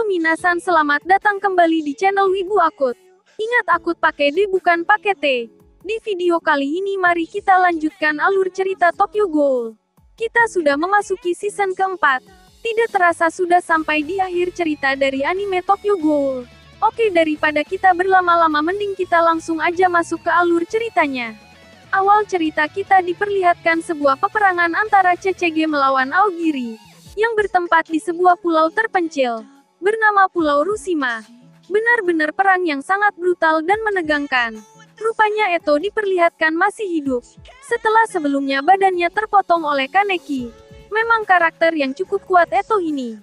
minasan, selamat datang kembali di channel Wibu Akut. Ingat, akut pakai D bukan pakai T. Di video kali ini mari kita lanjutkan alur cerita Tokyo Ghoul. Kita sudah memasuki season keempat. Tidak terasa sudah sampai di akhir cerita dari anime Tokyo Ghoul. Oke, daripada kita berlama-lama mending kita langsung aja masuk ke alur ceritanya. Awal cerita kita diperlihatkan sebuah peperangan antara CCG melawan Aogiri, yang bertempat di sebuah pulau terpencil, bernama Pulau Rushima. Benar-benar perang yang sangat brutal dan menegangkan. Rupanya Eto diperlihatkan masih hidup, setelah sebelumnya badannya terpotong oleh Kaneki. Memang karakter yang cukup kuat Eto ini.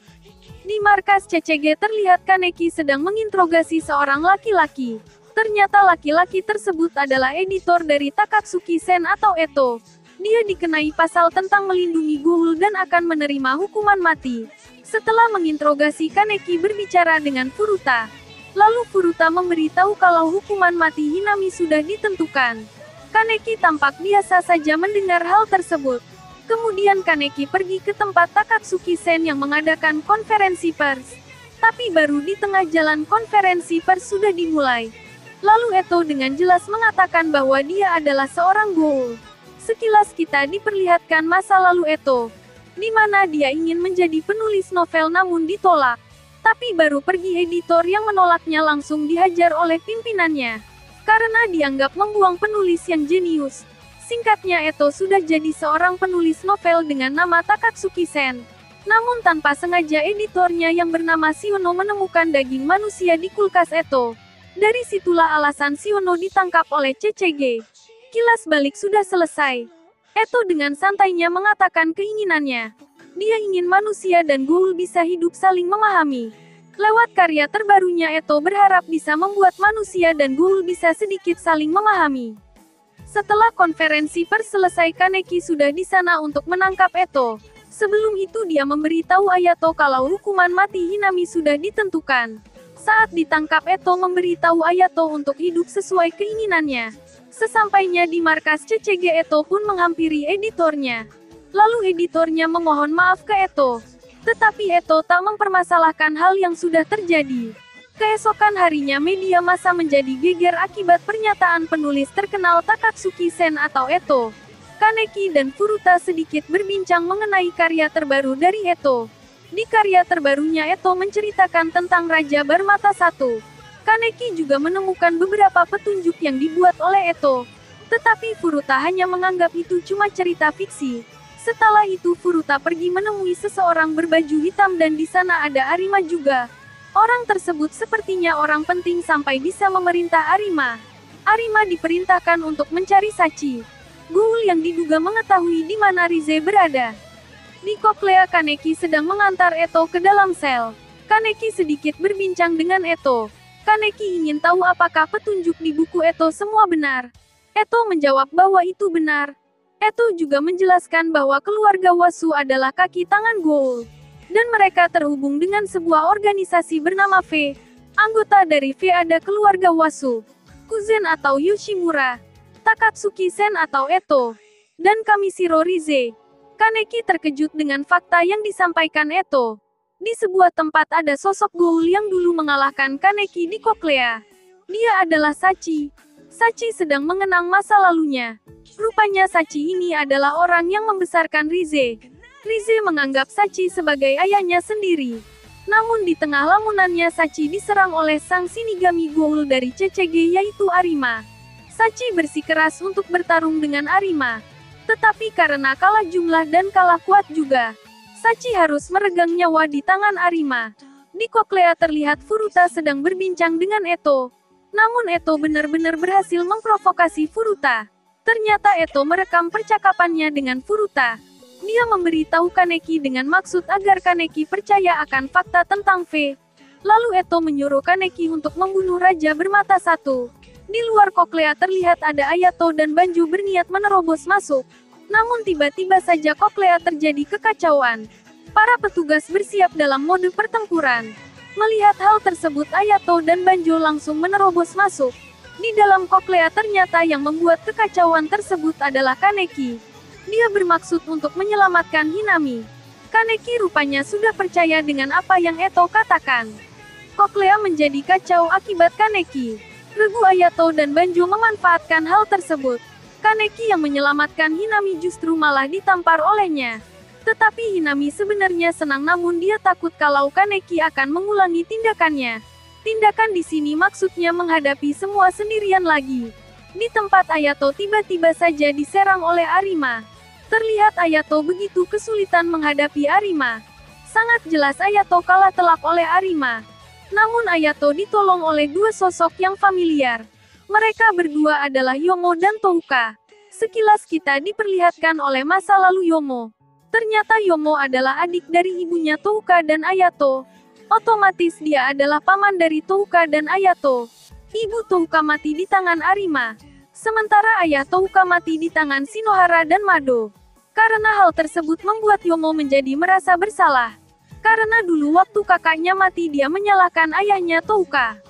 Di markas CCG terlihat Kaneki sedang menginterogasi seorang laki-laki. Ternyata laki-laki tersebut adalah editor dari Takatsuki Sen atau Eto. Dia dikenai pasal tentang melindungi ghoul dan akan menerima hukuman mati. Setelah menginterogasi, Kaneki berbicara dengan Furuta. Lalu Furuta memberitahu kalau hukuman mati Hinami sudah ditentukan. Kaneki tampak biasa saja mendengar hal tersebut. Kemudian Kaneki pergi ke tempat Takatsuki Sen yang mengadakan konferensi pers. Tapi baru di tengah jalan konferensi pers sudah dimulai. Lalu Eto dengan jelas mengatakan bahwa dia adalah seorang ghoul. Sekilas kita diperlihatkan masa lalu Eto, di mana dia ingin menjadi penulis novel namun ditolak. Tapi baru pergi editor yang menolaknya langsung dihajar oleh pimpinannya. Karena dianggap membuang penulis yang jenius. Singkatnya, Eto sudah jadi seorang penulis novel dengan nama Takatsuki Sen. Namun tanpa sengaja editornya yang bernama Siono menemukan daging manusia di kulkas Eto. Dari situlah alasan Siono ditangkap oleh CCG. Kilas balik sudah selesai. Eto dengan santainya mengatakan keinginannya. Dia ingin manusia dan ghoul bisa hidup saling memahami. Lewat karya terbarunya, Eto berharap bisa membuat manusia dan ghoul bisa sedikit saling memahami. Setelah konferensi pers selesai, Kaneki sudah di sana untuk menangkap Eto. Sebelum itu dia memberitahu Ayato kalau hukuman mati Hinami sudah ditentukan. Saat ditangkap, Eto memberitahu Ayato untuk hidup sesuai keinginannya. Sesampainya di markas CCG, Eto pun menghampiri editornya. Lalu editornya memohon maaf ke Eto. Tetapi Eto tak mempermasalahkan hal yang sudah terjadi. Keesokan harinya media massa menjadi geger akibat pernyataan penulis terkenal Takatsuki Sen atau Eto. Kaneki dan Furuta sedikit berbincang mengenai karya terbaru dari Eto. Di karya terbarunya, Eto menceritakan tentang Raja Bermata Satu. Kaneki juga menemukan beberapa petunjuk yang dibuat oleh Eto. Tetapi Furuta hanya menganggap itu cuma cerita fiksi. Setelah itu Furuta pergi menemui seseorang berbaju hitam dan di sana ada Arima juga. Orang tersebut sepertinya orang penting sampai bisa memerintah Arima. Arima diperintahkan untuk mencari Sachi, ghoul yang diduga mengetahui di mana Rize berada. Di Koklea, Kaneki sedang mengantar Eto ke dalam sel. Kaneki sedikit berbincang dengan Eto. Kaneki ingin tahu apakah petunjuk di buku Eto semua benar. Eto menjawab bahwa itu benar. Eto juga menjelaskan bahwa keluarga Wasu adalah kaki tangan ghoul. Dan mereka terhubung dengan sebuah organisasi bernama V. Anggota dari V ada keluarga Wasu, Kuzen atau Yoshimura, Takatsuki Sen atau Eto, dan Kamishiro Rize. Kaneki terkejut dengan fakta yang disampaikan Eto. Di sebuah tempat ada sosok ghoul yang dulu mengalahkan Kaneki di Koklea. Dia adalah Sachi. Sachi sedang mengenang masa lalunya. Rupanya Sachi ini adalah orang yang membesarkan Rize. Rize menganggap Sachi sebagai ayahnya sendiri. Namun di tengah lamunannya Sachi diserang oleh sang Shinigami ghoul dari CCG yaitu Arima. Sachi bersikeras untuk bertarung dengan Arima. Tetapi karena kalah jumlah dan kalah kuat juga, Sachi harus meregang nyawa di tangan Arima. Di Koklea terlihat Furuta sedang berbincang dengan Eto. Namun Eto benar-benar berhasil memprovokasi Furuta. Ternyata Eto merekam percakapannya dengan Furuta. Dia memberitahu Kaneki dengan maksud agar Kaneki percaya akan fakta tentang V. Lalu Eto menyuruh Kaneki untuk membunuh Raja Bermata Satu. Di luar Koklea terlihat ada Ayato dan Banjo berniat menerobos masuk. Namun tiba-tiba saja Koklea terjadi kekacauan. Para petugas bersiap dalam mode pertempuran. Melihat hal tersebut, Ayato dan Banjo langsung menerobos masuk. Di dalam Koklea ternyata yang membuat kekacauan tersebut adalah Kaneki. Dia bermaksud untuk menyelamatkan Hinami. Kaneki rupanya sudah percaya dengan apa yang Eto katakan. Koklea menjadi kacau akibat Kaneki. Regu Ayato dan Banjo memanfaatkan hal tersebut. Kaneki yang menyelamatkan Hinami justru malah ditampar olehnya. Tetapi Hinami sebenarnya senang, namun dia takut kalau Kaneki akan mengulangi tindakannya. Tindakan di sini maksudnya menghadapi semua sendirian lagi. Di tempat Ayato tiba-tiba saja diserang oleh Arima. Terlihat Ayato begitu kesulitan menghadapi Arima. Sangat jelas Ayato kalah telak oleh Arima. Namun Ayato ditolong oleh dua sosok yang familiar. Mereka berdua adalah Yomo dan Touka. Sekilas kita diperlihatkan oleh masa lalu Yomo. Ternyata Yomo adalah adik dari ibunya Touka dan Ayato. Otomatis dia adalah paman dari Touka dan Ayato. Ibu Touka mati di tangan Arima. Sementara ayah Touka mati di tangan Shinohara dan Mado. Karena hal tersebut membuat Yomo menjadi merasa bersalah. Karena dulu waktu kakaknya mati dia menyalahkan ayahnya Touka.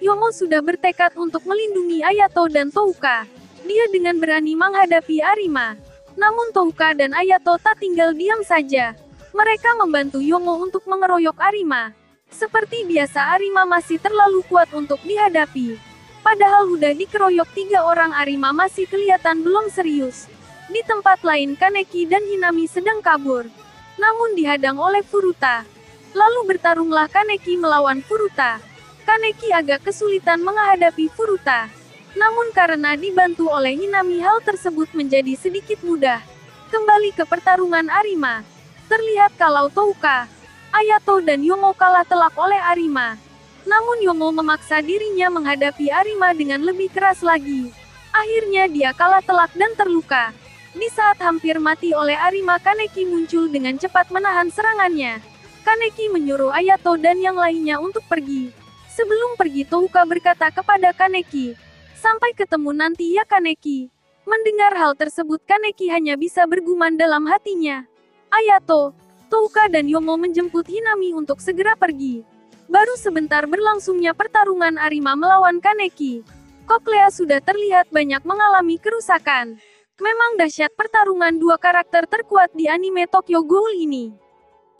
Yomo sudah bertekad untuk melindungi Ayato dan Touka. Dia dengan berani menghadapi Arima. Namun Touka dan Ayato tak tinggal diam saja. Mereka membantu Yomo untuk mengeroyok Arima. Seperti biasa Arima masih terlalu kuat untuk dihadapi. Padahal udah dikeroyok 3 orang, Arima masih kelihatan belum serius. Di tempat lain Kaneki dan Hinami sedang kabur. Namun dihadang oleh Furuta. Lalu bertarunglah Kaneki melawan Furuta. Kaneki agak kesulitan menghadapi Furuta. Namun karena dibantu oleh Hinami hal tersebut menjadi sedikit mudah. Kembali ke pertarungan Arima. Terlihat kalau Touka, Ayato dan Yomo kalah telak oleh Arima. Namun Yomo memaksa dirinya menghadapi Arima dengan lebih keras lagi. Akhirnya dia kalah telak dan terluka. Di saat hampir mati oleh Arima, Kaneki muncul dengan cepat menahan serangannya. Kaneki menyuruh Ayato dan yang lainnya untuk pergi. Sebelum pergi Touka berkata kepada Kaneki, "Sampai ketemu nanti ya Kaneki." Mendengar hal tersebut Kaneki hanya bisa bergumam dalam hatinya. Ayato, Touka dan Yomo menjemput Hinami untuk segera pergi. Baru sebentar berlangsungnya pertarungan Arima melawan Kaneki. Koklea sudah terlihat banyak mengalami kerusakan. Memang dahsyat pertarungan dua karakter terkuat di anime Tokyo Ghoul ini.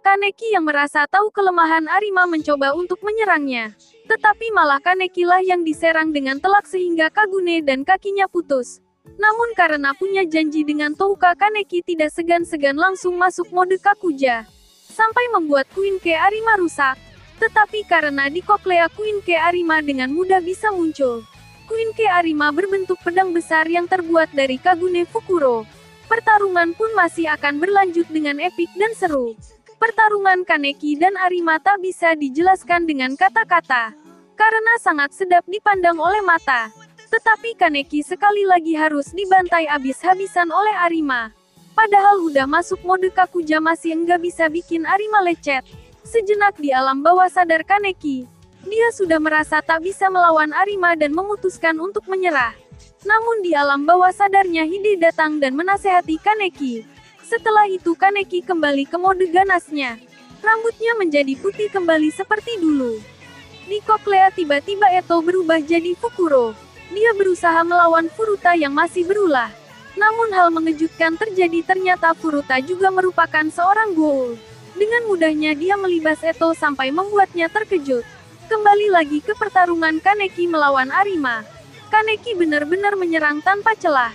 Kaneki yang merasa tahu kelemahan Arima mencoba untuk menyerangnya. Tetapi malah Kaneki lah yang diserang dengan telak sehingga Kagune dan kakinya putus. Namun karena punya janji dengan Touka, Kaneki tidak segan-segan langsung masuk mode Kakuja. Sampai membuat Queen K Arima rusak. Tetapi karena di Koklea Queen K Arima dengan mudah bisa muncul. Queen K Arima berbentuk pedang besar yang terbuat dari Kagune Fukuro. Pertarungan pun masih akan berlanjut dengan epik dan seru. Pertarungan Kaneki dan Arima tak bisa dijelaskan dengan kata-kata. Karena sangat sedap dipandang oleh mata. Tetapi Kaneki sekali lagi harus dibantai habis-habisan oleh Arima. Padahal udah masuk mode Kakuja masih enggak bisa bikin Arima lecet. Sejenak di alam bawah sadar Kaneki. Dia sudah merasa tak bisa melawan Arima dan memutuskan untuk menyerah. Namun di alam bawah sadarnya Hide datang dan menasehati Kaneki. Setelah itu Kaneki kembali ke mode ganasnya. Rambutnya menjadi putih kembali seperti dulu. Di Koklea tiba-tiba Eto berubah jadi Fukuro. Dia berusaha melawan Furuta yang masih berulah. Namun hal mengejutkan terjadi, ternyata Furuta juga merupakan seorang ghoul. Dengan mudahnya dia melibas Eto sampai membuatnya terkejut. Kembali lagi ke pertarungan Kaneki melawan Arima. Kaneki benar-benar menyerang tanpa celah.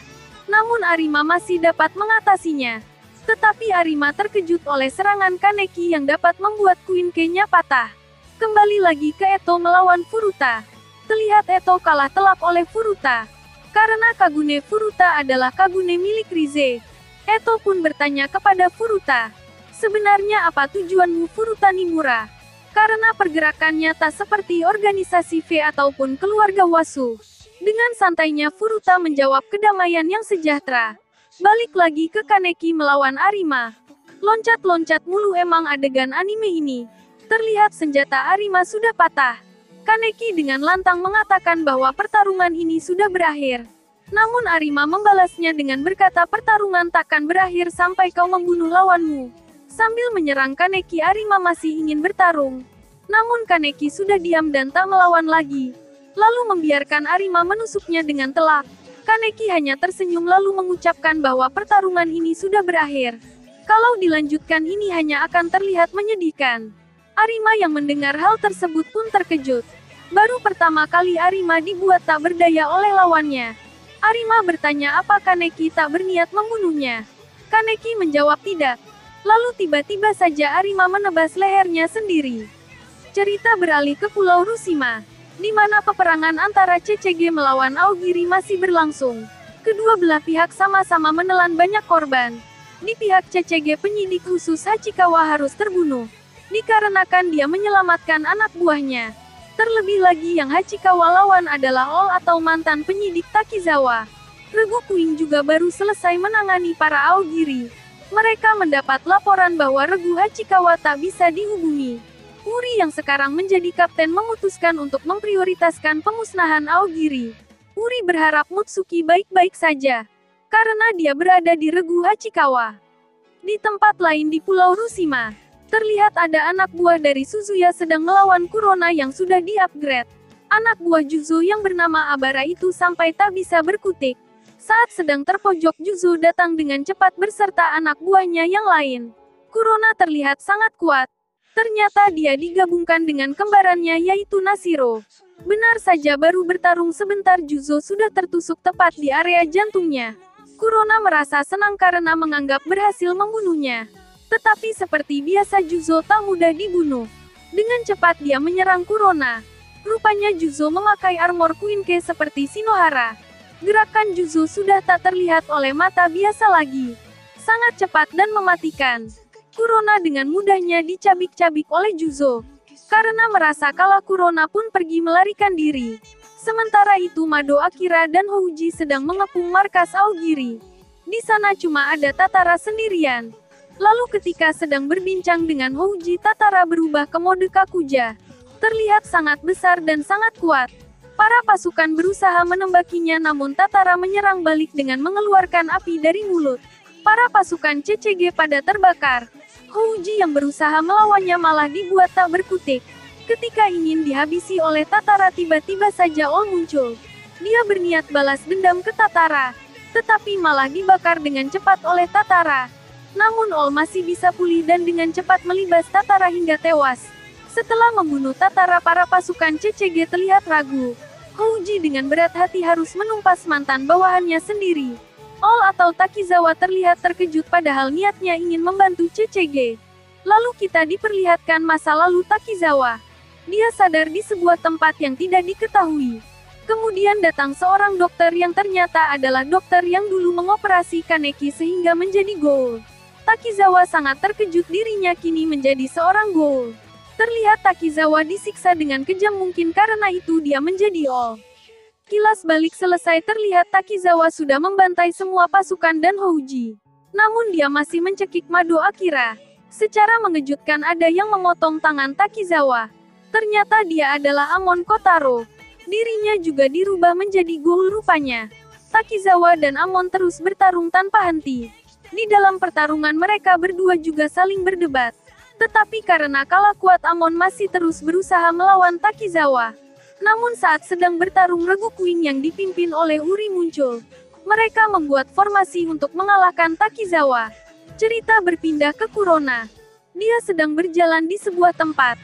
Namun Arima masih dapat mengatasinya. Tetapi Arima terkejut oleh serangan Kaneki yang dapat membuat Queen K-nya patah. Kembali lagi ke Eto melawan Furuta. Terlihat Eto kalah telak oleh Furuta. Karena Kagune Furuta adalah Kagune milik Rize. Eto pun bertanya kepada Furuta. Sebenarnya apa tujuanmu Furuta Nimura? Karena pergerakannya tak seperti organisasi V ataupun keluarga Wasu. Dengan santainya Furuta menjawab, kedamaian yang sejahtera. Balik lagi ke Kaneki melawan Arima. Loncat-loncat mulu emang adegan anime ini. Terlihat senjata Arima sudah patah. Kaneki dengan lantang mengatakan bahwa pertarungan ini sudah berakhir. Namun Arima membalasnya dengan berkata, pertarungan takkan berakhir sampai kau membunuh lawanmu. Sambil menyerang Kaneki, Arima masih ingin bertarung. Namun Kaneki sudah diam dan tak melawan lagi. Lalu membiarkan Arima menusuknya dengan telak. Kaneki hanya tersenyum lalu mengucapkan bahwa pertarungan ini sudah berakhir. Kalau dilanjutkan ini hanya akan terlihat menyedihkan. Arima yang mendengar hal tersebut pun terkejut. Baru pertama kali Arima dibuat tak berdaya oleh lawannya. Arima bertanya apa Kaneki tak berniat membunuhnya. Kaneki menjawab tidak. Lalu tiba-tiba saja Arima menebas lehernya sendiri. Cerita beralih ke Pulau Rushima, di mana peperangan antara CCG melawan Aogiri masih berlangsung. Kedua belah pihak sama-sama menelan banyak korban. Di pihak CCG penyidik khusus Hachikawa harus terbunuh, dikarenakan dia menyelamatkan anak buahnya. Terlebih lagi yang Hachikawa lawan adalah All atau mantan penyidik Takizawa. Regu Kuing juga baru selesai menangani para Aogiri. Mereka mendapat laporan bahwa Regu Hachikawa tak bisa dihubungi. Uri yang sekarang menjadi kapten memutuskan untuk memprioritaskan pemusnahan Aogiri. Uri berharap Mutsuki baik-baik saja, karena dia berada di Regu Hachikawa. Di tempat lain di Pulau Rushima, terlihat ada anak buah dari Suzuya sedang melawan Kurona yang sudah di-upgrade. Anak buah Juzo yang bernama Abara itu sampai tak bisa berkutik. Saat sedang terpojok, Juzo datang dengan cepat berserta anak buahnya yang lain. Kurona terlihat sangat kuat. Ternyata dia digabungkan dengan kembarannya yaitu Nashiro. Benar saja baru bertarung sebentar Juzo sudah tertusuk tepat di area jantungnya. Kurona merasa senang karena menganggap berhasil membunuhnya. Tetapi seperti biasa Juzo tak mudah dibunuh. Dengan cepat dia menyerang Kurona. Rupanya Juzo memakai armor Quinke seperti Shinohara. Gerakan Juzo sudah tak terlihat oleh mata biasa lagi. Sangat cepat dan mematikan. Kurona dengan mudahnya dicabik-cabik oleh Juzo. Karena merasa kalah Kurona pun pergi melarikan diri. Sementara itu Mado Akira dan Houji sedang mengepung markas Aogiri. Di sana cuma ada Tatara sendirian. Lalu ketika sedang berbincang dengan Houji, Tatara berubah ke mode Kakuja. Terlihat sangat besar dan sangat kuat. Para pasukan berusaha menembakinya namun Tatara menyerang balik dengan mengeluarkan api dari mulut. Para pasukan CCG pada terbakar. Houji yang berusaha melawannya malah dibuat tak berkutik. Ketika ingin dihabisi oleh Tatara tiba-tiba saja All muncul. Dia berniat balas dendam ke Tatara. Tetapi malah dibakar dengan cepat oleh Tatara. Namun All masih bisa pulih dan dengan cepat melibas Tatara hingga tewas. Setelah membunuh Tatara para pasukan CCG terlihat ragu. Houji dengan berat hati harus menumpas mantan bawahannya sendiri. All atau Takizawa terlihat terkejut padahal niatnya ingin membantu CCG. Lalu kita diperlihatkan masa lalu Takizawa. Dia sadar di sebuah tempat yang tidak diketahui. Kemudian datang seorang dokter yang ternyata adalah dokter yang dulu mengoperasi Kaneki sehingga menjadi Ghoul. Takizawa sangat terkejut dirinya kini menjadi seorang Ghoul. Terlihat Takizawa disiksa dengan kejam mungkin karena itu dia menjadi All. Kilas balik selesai terlihat Takizawa sudah membantai semua pasukan dan Houji. Namun dia masih mencekik Mado Akira. Secara mengejutkan ada yang memotong tangan Takizawa. Ternyata dia adalah Amon Kotaro. Dirinya juga dirubah menjadi Ghoul rupanya. Takizawa dan Amon terus bertarung tanpa henti. Di dalam pertarungan mereka berdua juga saling berdebat. Tetapi karena kalah kuat Amon masih terus berusaha melawan Takizawa. Namun saat sedang bertarung Regu Kuing yang dipimpin oleh Uri muncul. Mereka membuat formasi untuk mengalahkan Takizawa. Cerita berpindah ke Kurona. Dia sedang berjalan di sebuah tempat.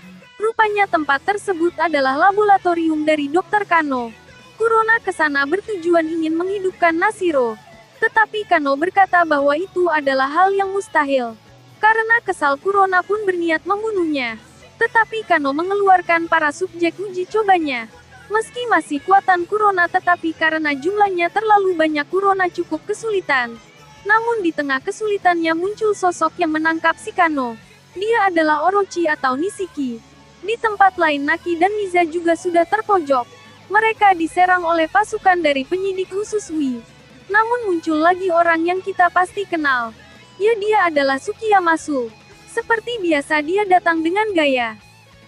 Rupanya tempat tersebut adalah laboratorium dari Dr. Kano. Kurona ke sana bertujuan ingin menghidupkan Nashiro. Tetapi Kano berkata bahwa itu adalah hal yang mustahil. Karena kesal Kurona pun berniat membunuhnya. Tetapi Kano mengeluarkan para subjek uji cobanya. Meski masih kuatan Kurona tetapi karena jumlahnya terlalu banyak Kurona cukup kesulitan. Namun di tengah kesulitannya muncul sosok yang menangkap si Kano. Dia adalah Orochi atau Nishiki. Di tempat lain Naki dan Miza juga sudah terpojok. Mereka diserang oleh pasukan dari penyidik khusus Wi. Namun muncul lagi orang yang kita pasti kenal. Ya dia adalah Tsukiyamasu. Seperti biasa dia datang dengan gaya.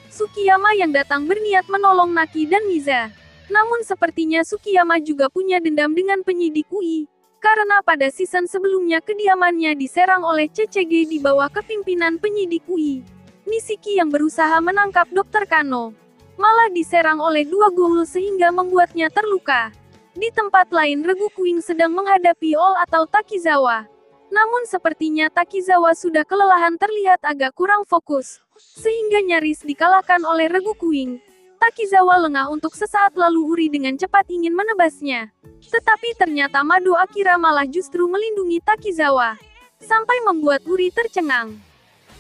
Tsukiyama yang datang berniat menolong Naki dan Miza. Namun sepertinya Tsukiyama juga punya dendam dengan penyidik UI. Karena pada season sebelumnya kediamannya diserang oleh CCG di bawah kepimpinan penyidik UI. Nishiki yang berusaha menangkap Dr. Kano. Malah diserang oleh dua Ghoul sehingga membuatnya terluka. Di tempat lain Regu Kuing sedang menghadapi All atau Takizawa. Namun sepertinya Takizawa sudah kelelahan terlihat agak kurang fokus, sehingga nyaris dikalahkan oleh Regu Kuing. Takizawa lengah untuk sesaat lalu Uri dengan cepat ingin menebasnya. Tetapi ternyata Mado Akira malah justru melindungi Takizawa, sampai membuat Uri tercengang.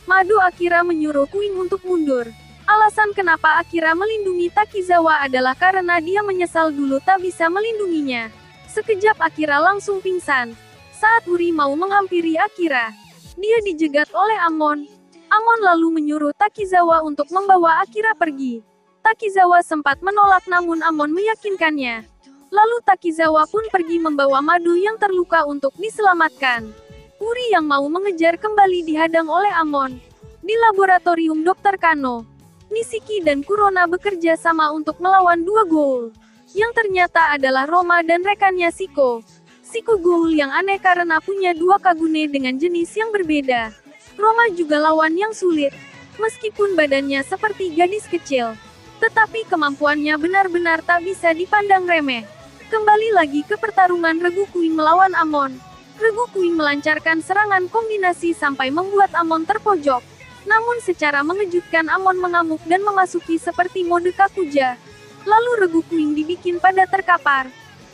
Mado Akira menyuruh Kuing untuk mundur. Alasan kenapa Akira melindungi Takizawa adalah karena dia menyesal dulu tak bisa melindunginya. Sekejap Akira langsung pingsan. Saat Uri mau menghampiri Akira, dia dijegat oleh Amon. Amon lalu menyuruh Takizawa untuk membawa Akira pergi. Takizawa sempat menolak namun Amon meyakinkannya. Lalu Takizawa pun pergi membawa Mado yang terluka untuk diselamatkan. Uri yang mau mengejar kembali dihadang oleh Amon. Di laboratorium Dr. Kano, Nishiki dan Kurona bekerja sama untuk melawan dua ghoul, yang ternyata adalah Roma dan rekannya Shiko. Shiko ghoul yang aneh karena punya dua Kagune dengan jenis yang berbeda. Roma juga lawan yang sulit, meskipun badannya seperti gadis kecil. Tetapi kemampuannya benar-benar tak bisa dipandang remeh. Kembali lagi ke pertarungan Regu Kuing melawan Amon. Regu Kuing melancarkan serangan kombinasi sampai membuat Amon terpojok. Namun secara mengejutkan Amon mengamuk dan memasuki seperti mode Kakuja. Lalu Regu Kuing dibikin pada terkapar.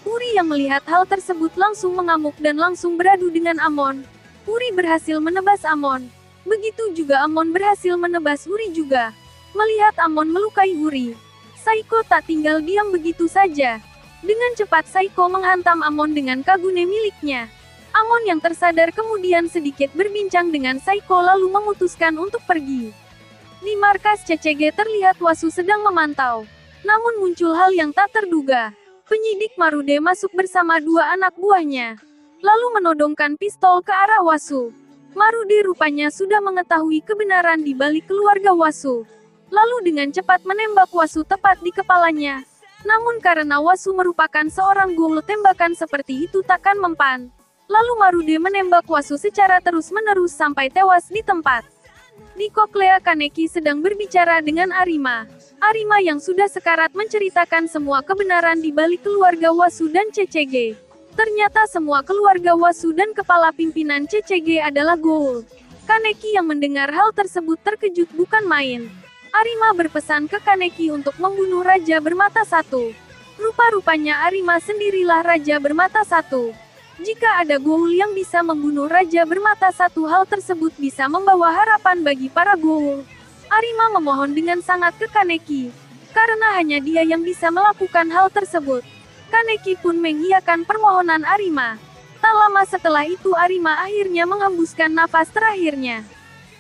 Uri yang melihat hal tersebut langsung mengamuk dan langsung beradu dengan Amon. Uri berhasil menebas Amon. Begitu juga Amon berhasil menebas Uri juga. Melihat Amon melukai Uri, Saiko tak tinggal diam begitu saja. Dengan cepat Saiko menghantam Amon dengan Kagune miliknya. Amon yang tersadar kemudian sedikit berbincang dengan Saiko lalu memutuskan untuk pergi. Di markas CCG terlihat Wasu sedang memantau. Namun muncul hal yang tak terduga. Penyidik Marude masuk bersama dua anak buahnya, lalu menodongkan pistol ke arah Wasu. Marude rupanya sudah mengetahui kebenaran di balik keluarga Wasu, lalu dengan cepat menembak Wasu tepat di kepalanya. Namun karena Wasu merupakan seorang ghoul, tembakan seperti itu takkan mempan. Lalu Marude menembak Wasu secara terus-menerus sampai tewas di tempat. Di Koklea Kaneki sedang berbicara dengan Arima. Arima yang sudah sekarat menceritakan semua kebenaran di balik keluarga Wasu dan CCG. Ternyata semua keluarga Wasu dan kepala pimpinan CCG adalah ghoul. Kaneki yang mendengar hal tersebut terkejut bukan main. Arima berpesan ke Kaneki untuk membunuh Raja Bermata Satu. Rupa-rupanya Arima sendirilah Raja Bermata Satu. Jika ada ghoul yang bisa membunuh Raja Bermata Satu, hal tersebut bisa membawa harapan bagi para ghoul. Arima memohon dengan sangat ke Kaneki, karena hanya dia yang bisa melakukan hal tersebut. Kaneki pun mengiyakan permohonan Arima. Tak lama setelah itu Arima akhirnya menghembuskan nafas terakhirnya.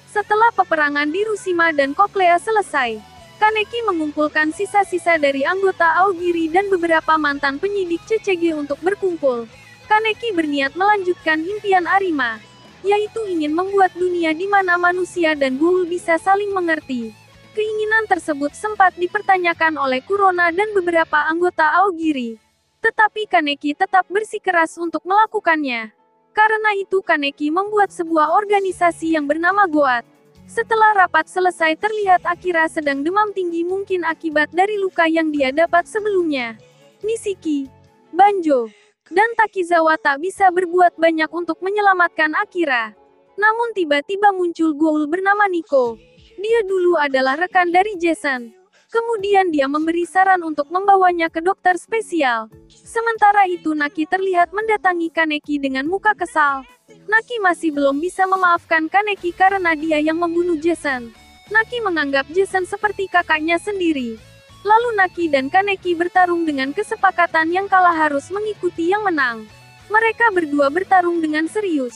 Setelah peperangan di Rushima dan Koklea selesai, Kaneki mengumpulkan sisa-sisa dari anggota Aogiri dan beberapa mantan penyidik CCG untuk berkumpul. Kaneki berniat melanjutkan impian Arima, yaitu ingin membuat dunia di mana manusia dan ghoul bisa saling mengerti. Keinginan tersebut sempat dipertanyakan oleh Kurona dan beberapa anggota Aogiri. Tetapi Kaneki tetap bersikeras untuk melakukannya. Karena itu Kaneki membuat sebuah organisasi yang bernama Goat. Setelah rapat selesai terlihat Akira sedang demam tinggi, mungkin akibat dari luka yang dia dapat sebelumnya. Nishiki, Banjo, dan Takizawa tak bisa berbuat banyak untuk menyelamatkan Akira. Namun tiba-tiba muncul ghoul bernama Nico. Dia dulu adalah rekan dari Jason. Kemudian dia memberi saran untuk membawanya ke dokter spesial. Sementara itu Naki terlihat mendatangi Kaneki dengan muka kesal. Naki masih belum bisa memaafkan Kaneki karena dia yang membunuh Jason. Naki menganggap Jason seperti kakaknya sendiri. Lalu Naki dan Kaneki bertarung dengan kesepakatan yang kalah harus mengikuti yang menang. Mereka berdua bertarung dengan serius.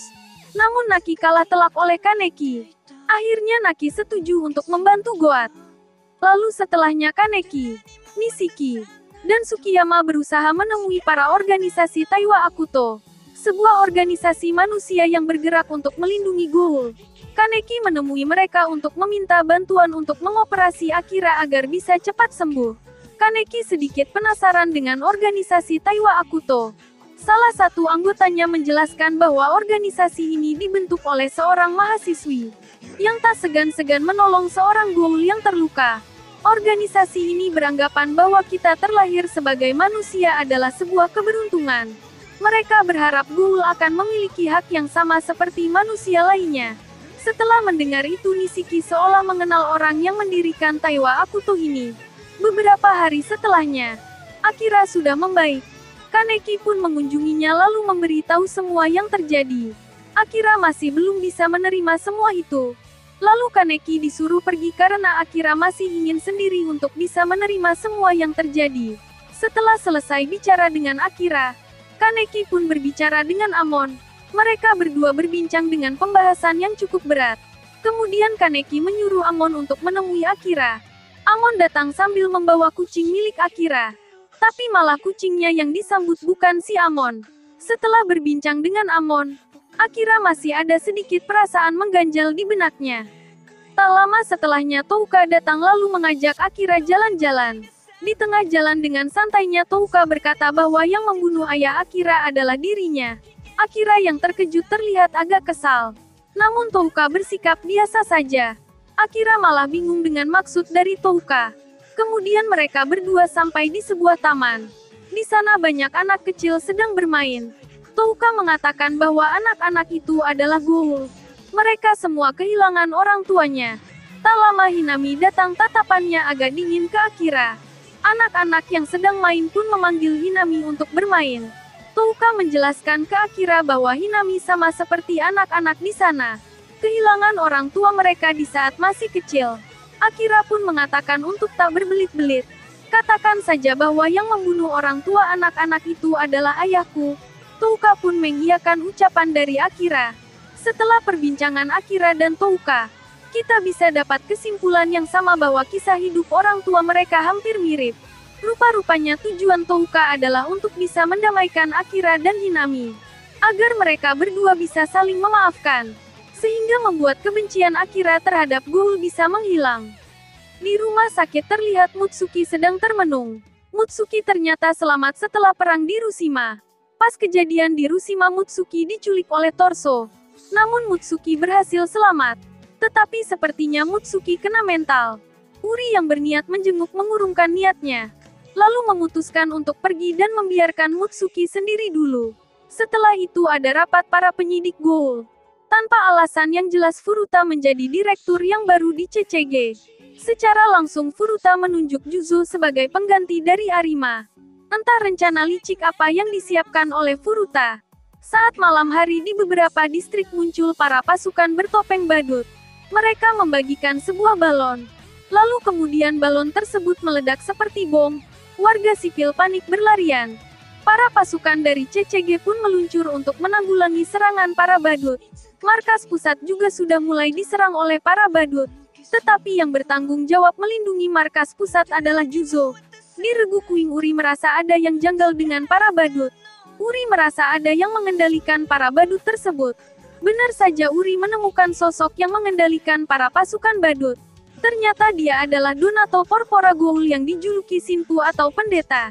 Namun Naki kalah telak oleh Kaneki. Akhirnya Naki setuju untuk membantu Goat. Lalu setelahnya Kaneki, Nishiki, dan Tsukiyama berusaha menemui para organisasi Taiwa Akuto, sebuah organisasi manusia yang bergerak untuk melindungi ghoul. Kaneki menemui mereka untuk meminta bantuan untuk mengoperasi Akira agar bisa cepat sembuh. Kaneki sedikit penasaran dengan organisasi Taiwa Akuto. Salah satu anggotanya menjelaskan bahwa organisasi ini dibentuk oleh seorang mahasiswi yang tak segan-segan menolong seorang ghoul yang terluka. Organisasi ini beranggapan bahwa kita terlahir sebagai manusia adalah sebuah keberuntungan. Mereka berharap Goul akan memiliki hak yang sama seperti manusia lainnya. Setelah mendengar itu Nishiki seolah mengenal orang yang mendirikan Taiwa Akuto ini. Beberapa hari setelahnya, Akira sudah membaik. Kaneki pun mengunjunginya lalu memberitahu semua yang terjadi. Akira masih belum bisa menerima semua itu. Lalu Kaneki disuruh pergi karena Akira masih ingin sendiri untuk bisa menerima semua yang terjadi. Setelah selesai bicara dengan Akira, Kaneki pun berbicara dengan Amon. Mereka berdua berbincang dengan pembahasan yang cukup berat. Kemudian Kaneki menyuruh Amon untuk menemui Akira. Amon datang sambil membawa kucing milik Akira. Tapi malah kucingnya yang disambut bukan si Amon. Setelah berbincang dengan Amon, Akira masih ada sedikit perasaan mengganjal di benaknya. Tak lama setelahnya Touka datang lalu mengajak Akira jalan-jalan. Di tengah jalan dengan santainya Touka berkata bahwa yang membunuh ayah Akira adalah dirinya. Akira yang terkejut terlihat agak kesal. Namun Touka bersikap biasa saja. Akira malah bingung dengan maksud dari Touka. Kemudian mereka berdua sampai di sebuah taman. Di sana banyak anak kecil sedang bermain. Touka mengatakan bahwa anak-anak itu adalah Goul. Mereka semua kehilangan orang tuanya. Tak lama Hinami datang, tatapannya agak dingin ke Akira. Anak-anak yang sedang main pun memanggil Hinami untuk bermain. Touka menjelaskan ke Akira bahwa Hinami sama seperti anak-anak di sana. Kehilangan orang tua mereka di saat masih kecil. Akira pun mengatakan untuk tak berbelit-belit. Katakan saja bahwa yang membunuh orang tua anak-anak itu adalah ayahku. Touka pun mengiyakan ucapan dari Akira. Setelah perbincangan Akira dan Touka, kita bisa dapat kesimpulan yang sama bahwa kisah hidup orang tua mereka hampir mirip. Rupa-rupanya tujuan Touka adalah untuk bisa mendamaikan Akira dan Hinami. Agar mereka berdua bisa saling memaafkan. Sehingga membuat kebencian Akira terhadap Goul bisa menghilang. Di rumah sakit terlihat Mutsuki sedang termenung. Mutsuki ternyata selamat setelah perang di Rushima. Pas kejadian di Rushima Mutsuki diculik oleh Torso. Namun Mutsuki berhasil selamat. Tetapi sepertinya Mutsuki kena mental. Uri yang berniat menjenguk mengurungkan niatnya. Lalu memutuskan untuk pergi dan membiarkan Mutsuki sendiri dulu. Setelah itu ada rapat para penyidik Goul. Tanpa alasan yang jelas Furuta menjadi direktur yang baru di CCG. Secara langsung Furuta menunjuk Juzo sebagai pengganti dari Arima. Entah rencana licik apa yang disiapkan oleh Furuta. Saat malam hari di beberapa distrik muncul para pasukan bertopeng badut. Mereka membagikan sebuah balon. Lalu kemudian balon tersebut meledak seperti bom. Warga sipil panik berlarian. Para pasukan dari CCG pun meluncur untuk menanggulangi serangan para badut. Markas pusat juga sudah mulai diserang oleh para badut. Tetapi yang bertanggung jawab melindungi markas pusat adalah Juzo. Di Regu Kuing Uri merasa ada yang janggal dengan para badut. Uri merasa ada yang mengendalikan para badut tersebut. Benar saja Uri menemukan sosok yang mengendalikan para pasukan badut. Ternyata dia adalah Donato Porpora Goul yang dijuluki Shinpu atau pendeta.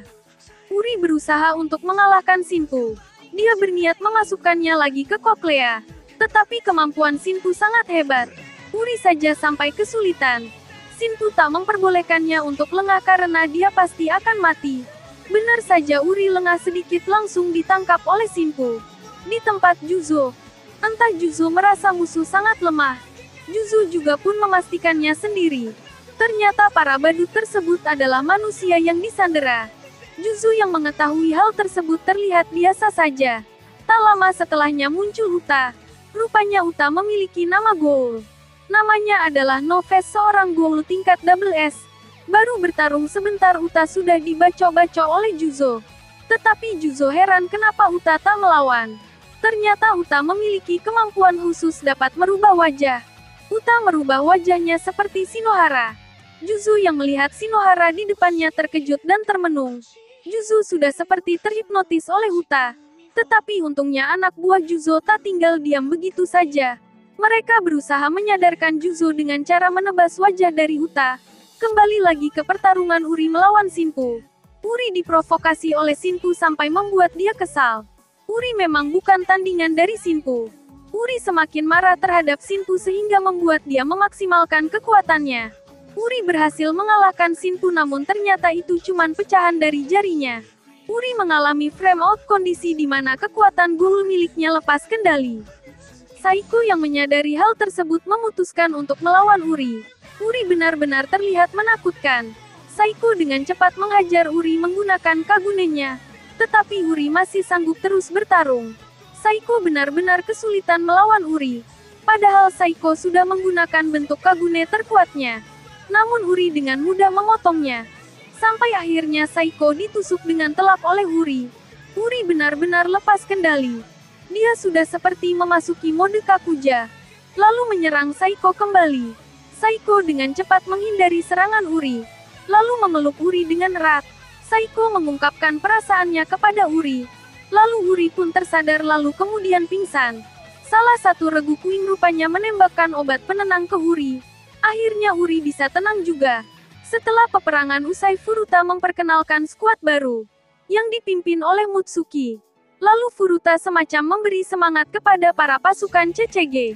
Uri berusaha untuk mengalahkan Shinpu. Dia berniat memasukkannya lagi ke koklea. Tetapi kemampuan Shinpu sangat hebat. Uri saja sampai kesulitan. Shinpu tak memperbolehkannya untuk lengah karena dia pasti akan mati. Benar saja Uri lengah sedikit langsung ditangkap oleh Shinpu. Di tempat Juzo. Entah Juzo merasa musuh sangat lemah. Juzo juga pun memastikannya sendiri. Ternyata para badut tersebut adalah manusia yang disandera. Juzo yang mengetahui hal tersebut terlihat biasa saja. Tak lama setelahnya muncul Uta. Rupanya Uta memiliki nama Goul. Namanya adalah Noves, seorang Goul tingkat double S. Baru bertarung sebentar Uta sudah dibacok-bacok oleh Juzo. Tetapi Juzo heran kenapa Uta tak melawan. Ternyata Uta memiliki kemampuan khusus dapat merubah wajah. Uta merubah wajahnya seperti Shinohara. Juzo yang melihat Shinohara di depannya terkejut dan termenung. Juzo sudah seperti terhipnotis oleh Uta. Tetapi untungnya anak buah Juzo tak tinggal diam begitu saja. Mereka berusaha menyadarkan Juzo dengan cara menebas wajah dari Uta. Kembali lagi ke pertarungan Uri melawan Shinpu. Uri diprovokasi oleh Shinpu sampai membuat dia kesal. Uri memang bukan tandingan dari Shinpu. Uri semakin marah terhadap Shinpu sehingga membuat dia memaksimalkan kekuatannya. Uri berhasil mengalahkan Shinpu namun ternyata itu cuma pecahan dari jarinya. Uri mengalami frame out kondisi di mana kekuatan ghoul miliknya lepas kendali. Saiko yang menyadari hal tersebut memutuskan untuk melawan Uri. Uri benar-benar terlihat menakutkan. Saiko dengan cepat menghajar Uri menggunakan kagunenya. Tetapi Uri masih sanggup terus bertarung. Saiko benar-benar kesulitan melawan Uri. Padahal Saiko sudah menggunakan bentuk kagune terkuatnya. Namun Uri dengan mudah memotongnya. Sampai akhirnya Saiko ditusuk dengan telak oleh Uri. Uri benar-benar lepas kendali. Dia sudah seperti memasuki mode Kakuja. Lalu menyerang Saiko kembali. Saiko dengan cepat menghindari serangan Uri. Lalu memeluk Uri dengan erat. Saiko mengungkapkan perasaannya kepada Uri. Lalu Uri pun tersadar lalu kemudian pingsan. Salah satu regu Queen rupanya menembakkan obat penenang ke Uri. Akhirnya Uri bisa tenang juga. Setelah peperangan usai, Furuta memperkenalkan skuad baru, yang dipimpin oleh Mutsuki. Lalu Furuta semacam memberi semangat kepada para pasukan CCG.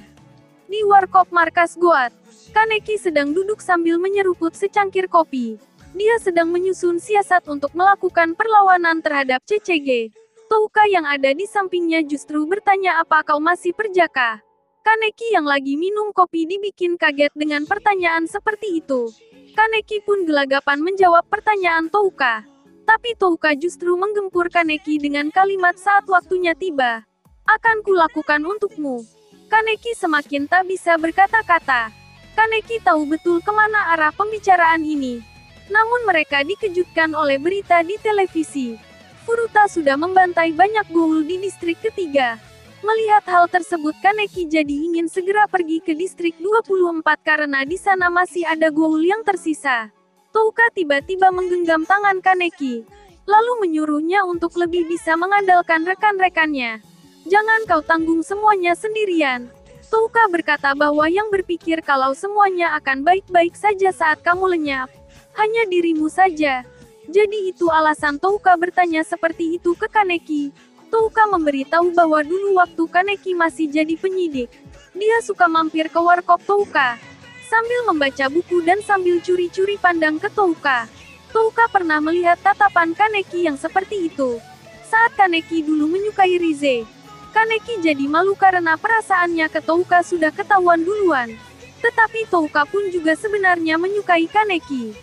Di warkop markas Goat, Kaneki sedang duduk sambil menyeruput secangkir kopi. Dia sedang menyusun siasat untuk melakukan perlawanan terhadap CCG. Touka yang ada di sampingnya justru bertanya, "Apa kau masih perjaka?" Kaneki yang lagi minum kopi dibikin kaget dengan pertanyaan seperti itu. Kaneki pun gelagapan menjawab pertanyaan Touka. Tapi Touka justru menggempur Kaneki dengan kalimat, "Saat waktunya tiba, akan kulakukan untukmu." Kaneki semakin tak bisa berkata-kata. Kaneki tahu betul kemana arah pembicaraan ini. Namun mereka dikejutkan oleh berita di televisi. Furuta sudah membantai banyak ghoul di distrik ketiga. Melihat hal tersebut, Kaneki jadi ingin segera pergi ke distrik 24 karena di sana masih ada ghoul yang tersisa. Touka tiba-tiba menggenggam tangan Kaneki, lalu menyuruhnya untuk lebih bisa mengandalkan rekan-rekannya. "Jangan kau tanggung semuanya sendirian." Touka berkata bahwa yang berpikir kalau semuanya akan baik-baik saja saat kamu lenyap, hanya dirimu saja. Jadi itu alasan Touka bertanya seperti itu ke Kaneki. Touka memberitahu bahwa dulu waktu Kaneki masih jadi penyidik, dia suka mampir ke warkop Touka, sambil membaca buku dan sambil curi-curi pandang ke Touka. Touka pernah melihat tatapan Kaneki yang seperti itu. Saat Kaneki dulu menyukai Rize, Kaneki jadi malu karena perasaannya ke Touka sudah ketahuan duluan. Tetapi Touka pun juga sebenarnya menyukai Kaneki.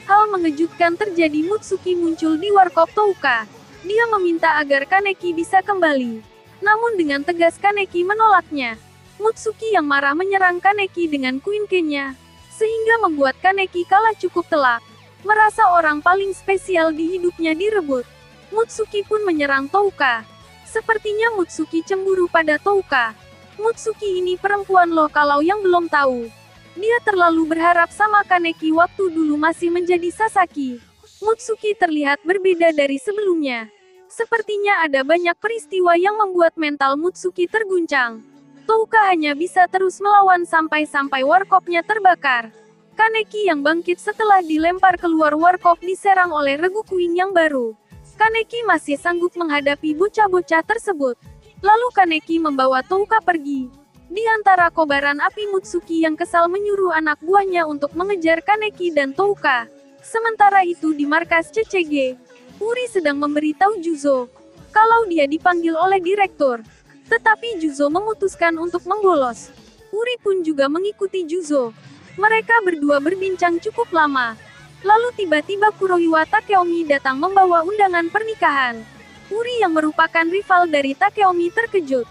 Hal mengejutkan terjadi. Mutsuki muncul di warkop Touka. Dia meminta agar Kaneki bisa kembali. Namun dengan tegas Kaneki menolaknya. Mutsuki yang marah menyerang Kaneki dengan Queen Ken-nya, sehingga membuat Kaneki kalah cukup telak. Merasa orang paling spesial di hidupnya direbut. Mutsuki pun menyerang Touka. Sepertinya Mutsuki cemburu pada Touka. Mutsuki ini perempuan loh kalau yang belum tahu. Dia terlalu berharap sama Kaneki waktu dulu masih menjadi Sasaki. Mutsuki terlihat berbeda dari sebelumnya. Sepertinya ada banyak peristiwa yang membuat mental Mutsuki terguncang. Touka hanya bisa terus melawan sampai-sampai warkopnya terbakar. Kaneki yang bangkit setelah dilempar keluar warkop diserang oleh regu Queen yang baru. Kaneki masih sanggup menghadapi bocah-bocah tersebut. Lalu Kaneki membawa Touka pergi. Di antara kobaran api, Mutsuki yang kesal menyuruh anak buahnya untuk mengejar Kaneki dan Touka. Sementara itu di markas CCG, Uri sedang memberitahu Juzo kalau dia dipanggil oleh direktur. Tetapi Juzo memutuskan untuk membolos. Uri pun juga mengikuti Juzo. Mereka berdua berbincang cukup lama. Lalu tiba-tiba Kuroiwa Takeomi datang membawa undangan pernikahan. Uri yang merupakan rival dari Takeomi terkejut.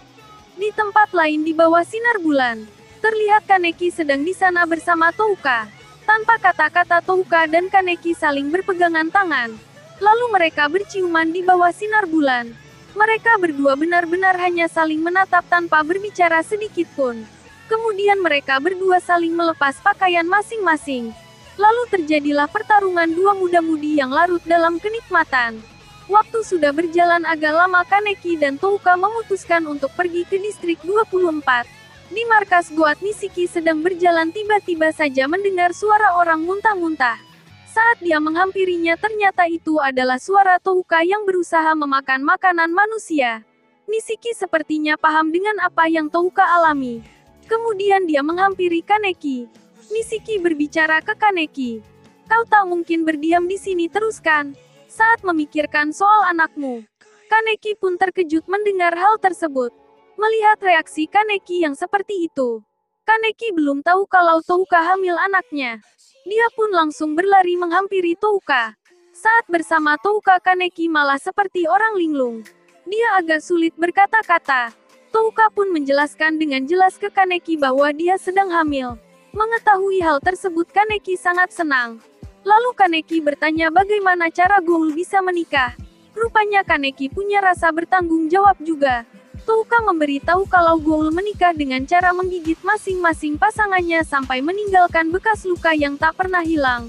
Di tempat lain di bawah sinar bulan, terlihat Kaneki sedang di sana bersama Touka. Tanpa kata-kata, Touka dan Kaneki saling berpegangan tangan. Lalu mereka berciuman di bawah sinar bulan. Mereka berdua benar-benar hanya saling menatap tanpa berbicara sedikit pun. Kemudian mereka berdua saling melepas pakaian masing-masing. Lalu terjadilah pertarungan dua muda-mudi yang larut dalam kenikmatan. Waktu sudah berjalan agak lama, Kaneki dan Touka memutuskan untuk pergi ke distrik 24. Di markas Goat, Nishiki sedang berjalan tiba-tiba saja mendengar suara orang muntah-muntah. Saat dia menghampirinya, ternyata itu adalah suara Touka yang berusaha memakan makanan manusia. Nishiki sepertinya paham dengan apa yang Touka alami. Kemudian dia menghampiri Kaneki. Nishiki berbicara ke Kaneki. "Kau tak mungkin berdiam di sini terus kan? saat memikirkan soal anakmu. Kaneki pun terkejut mendengar hal tersebut. Melihat reaksi Kaneki yang seperti itu, Kaneki belum tahu kalau Touka hamil anaknya. Dia pun langsung berlari menghampiri Touka. Saat bersama Touka, Kaneki malah seperti orang linglung. Dia agak sulit berkata-kata. Touka pun menjelaskan dengan jelas ke Kaneki bahwa dia sedang hamil. Mengetahui hal tersebut, Kaneki sangat senang. Lalu Kaneki bertanya bagaimana cara Goul bisa menikah. Rupanya Kaneki punya rasa bertanggung jawab juga. Touka memberitahu kalau Goul menikah dengan cara menggigit masing-masing pasangannya sampai meninggalkan bekas luka yang tak pernah hilang.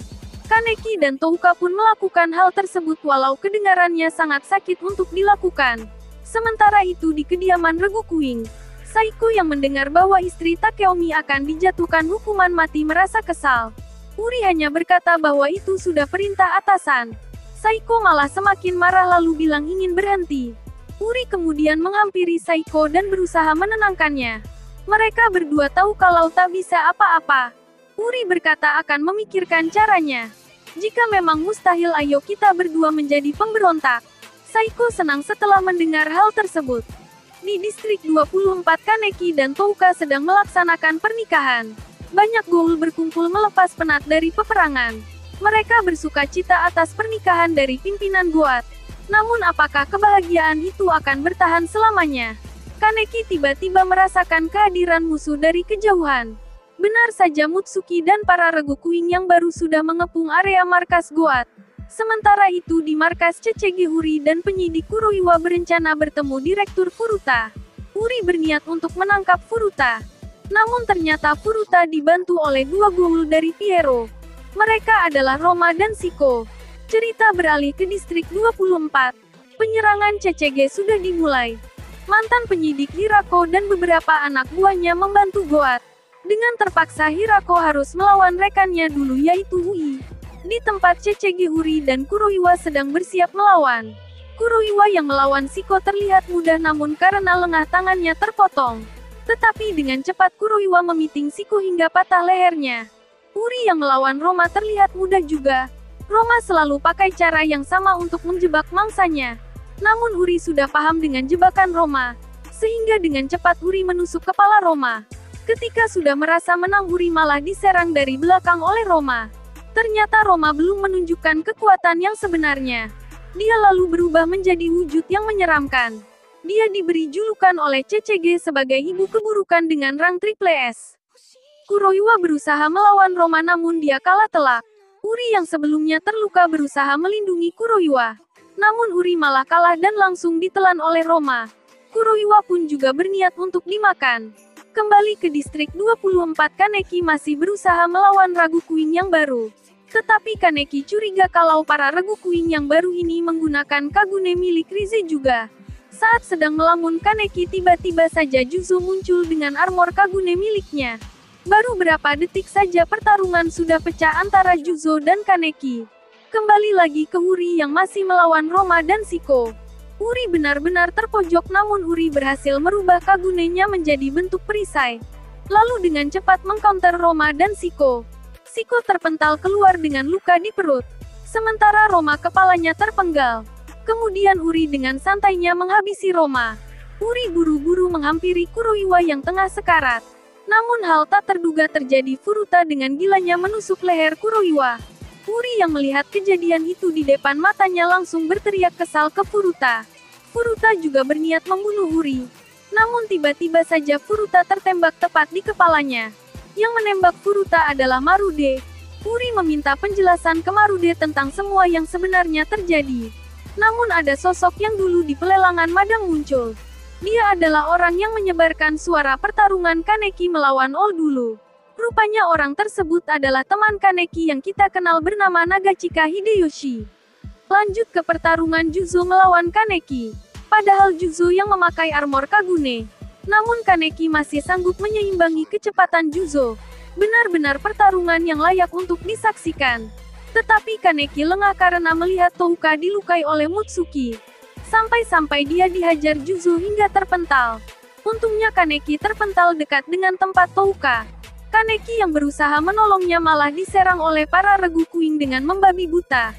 Kaneki dan Touka pun melakukan hal tersebut walau kedengarannya sangat sakit untuk dilakukan. Sementara itu di kediaman Regu Kuing, Saiko yang mendengar bahwa istri Takeomi akan dijatuhkan hukuman mati merasa kesal. Uri hanya berkata bahwa itu sudah perintah atasan. Saiko malah semakin marah lalu bilang ingin berhenti. Uri kemudian menghampiri Saiko dan berusaha menenangkannya. Mereka berdua tahu kalau tak bisa apa-apa. Uri berkata akan memikirkan caranya. Jika memang mustahil, ayo kita berdua menjadi pemberontak. Saiko senang setelah mendengar hal tersebut. Di distrik 24, Kaneki dan Touka sedang melaksanakan pernikahan. Banyak Goul berkumpul melepas penat dari peperangan. Mereka bersuka cita atas pernikahan dari pimpinan Goat. Namun apakah kebahagiaan itu akan bertahan selamanya? Kaneki tiba-tiba merasakan kehadiran musuh dari kejauhan. Benar saja, Mutsuki dan para Regu Kuing yang baru sudah mengepung area markas Goat. Sementara itu di markas CCG, Uri dan penyidik Kuroiwa berencana bertemu Direktur Furuta. Uri berniat untuk menangkap Furuta. Namun ternyata Furuta dibantu oleh dua Goul dari Pierrot. Mereka adalah Roma dan Shiko. Cerita beralih ke distrik 24. Penyerangan CCG sudah dimulai. Mantan penyidik Hirako dan beberapa anak buahnya membantu Goat. Dengan terpaksa Hirako harus melawan rekannya dulu yaitu Ui. Di tempat CCG, Uri dan Kuroiwa sedang bersiap melawan. Kuroiwa yang melawan Shiko terlihat mudah namun karena lengah tangannya terpotong. Tetapi dengan cepat Kuroiwa memiting Shiko hingga patah lehernya. Uri yang melawan Roma terlihat mudah juga. Roma selalu pakai cara yang sama untuk menjebak mangsanya. Namun Uri sudah paham dengan jebakan Roma. Sehingga dengan cepat Uri menusuk kepala Roma. Ketika sudah merasa menang, Uri malah diserang dari belakang oleh Roma. Ternyata Roma belum menunjukkan kekuatan yang sebenarnya. Dia lalu berubah menjadi wujud yang menyeramkan. Dia diberi julukan oleh CCG sebagai ibu keburukan dengan rang triple S. Kuroiwa berusaha melawan Roma namun dia kalah telak. Uri yang sebelumnya terluka berusaha melindungi Kuroiwa. Namun Uri malah kalah dan langsung ditelan oleh Roma. Kuroiwa pun juga berniat untuk dimakan. Kembali ke distrik 24, Kaneki masih berusaha melawan Regu Kuing yang baru. Tetapi Kaneki curiga kalau para Regu Kuing yang baru ini menggunakan Kagune milik Rize juga. Saat sedang melamun, Kaneki tiba-tiba saja Juzo muncul dengan armor Kagune miliknya. Baru berapa detik saja pertarungan sudah pecah antara Juzo dan Kaneki. Kembali lagi ke Uri yang masih melawan Roma dan Shiko. Uri benar-benar terpojok namun Uri berhasil merubah Kagunenya menjadi bentuk perisai. Lalu dengan cepat mengcounter Roma dan Shiko. Shiko terpental keluar dengan luka di perut. Sementara Roma kepalanya terpenggal. Kemudian Uri dengan santainya menghabisi Roma. Uri buru-buru menghampiri Kuroiwa yang tengah sekarat. Namun hal tak terduga terjadi. Furuta dengan gilanya menusuk leher Kuroiwa. Uri yang melihat kejadian itu di depan matanya langsung berteriak kesal ke Furuta. Furuta juga berniat membunuh Uri. Namun tiba-tiba saja Furuta tertembak tepat di kepalanya. Yang menembak Furuta adalah Marude. Uri meminta penjelasan ke Marude tentang semua yang sebenarnya terjadi. Namun ada sosok yang dulu di pelelangan Madang muncul. Dia adalah orang yang menyebarkan suara pertarungan Kaneki melawan All dulu. Rupanya orang tersebut adalah teman Kaneki yang kita kenal bernama Nagachika Hideyoshi. Lanjut ke pertarungan Juzo melawan Kaneki. Padahal Juzo yang memakai armor Kagune. Namun Kaneki masih sanggup menyeimbangi kecepatan Juzo. Benar-benar pertarungan yang layak untuk disaksikan. Tetapi Kaneki lengah karena melihat Touka dilukai oleh Mutsuki. Sampai-sampai dia dihajar Juzo hingga terpental. Untungnya Kaneki terpental dekat dengan tempat Touka. Kaneki yang berusaha menolongnya malah diserang oleh para Regu Kuing dengan membabi buta.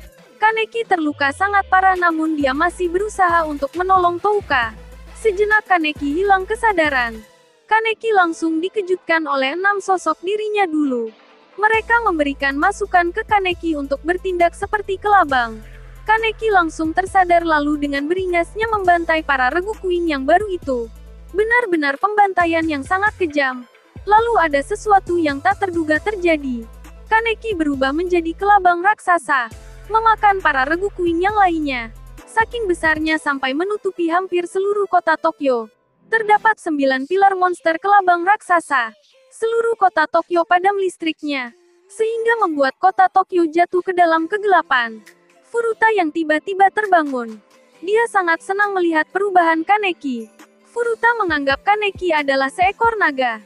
Kaneki terluka sangat parah namun dia masih berusaha untuk menolong Touka. Sejenak Kaneki hilang kesadaran. Kaneki langsung dikejutkan oleh 6 sosok dirinya dulu. Mereka memberikan masukan ke Kaneki untuk bertindak seperti kelabang. Kaneki langsung tersadar lalu dengan beringasnya membantai para regu Queen yang baru itu. Benar-benar pembantaian yang sangat kejam. Lalu ada sesuatu yang tak terduga terjadi. Kaneki berubah menjadi kelabang raksasa, memakan para regu Queen yang lainnya. Saking besarnya sampai menutupi hampir seluruh kota Tokyo. Terdapat 9 pilar monster kelabang raksasa. Seluruh kota Tokyo padam listriknya, sehingga membuat kota Tokyo jatuh ke dalam kegelapan. Furuta yang tiba-tiba terbangun. Dia sangat senang melihat perubahan Kaneki. Furuta menganggap Kaneki adalah seekor naga.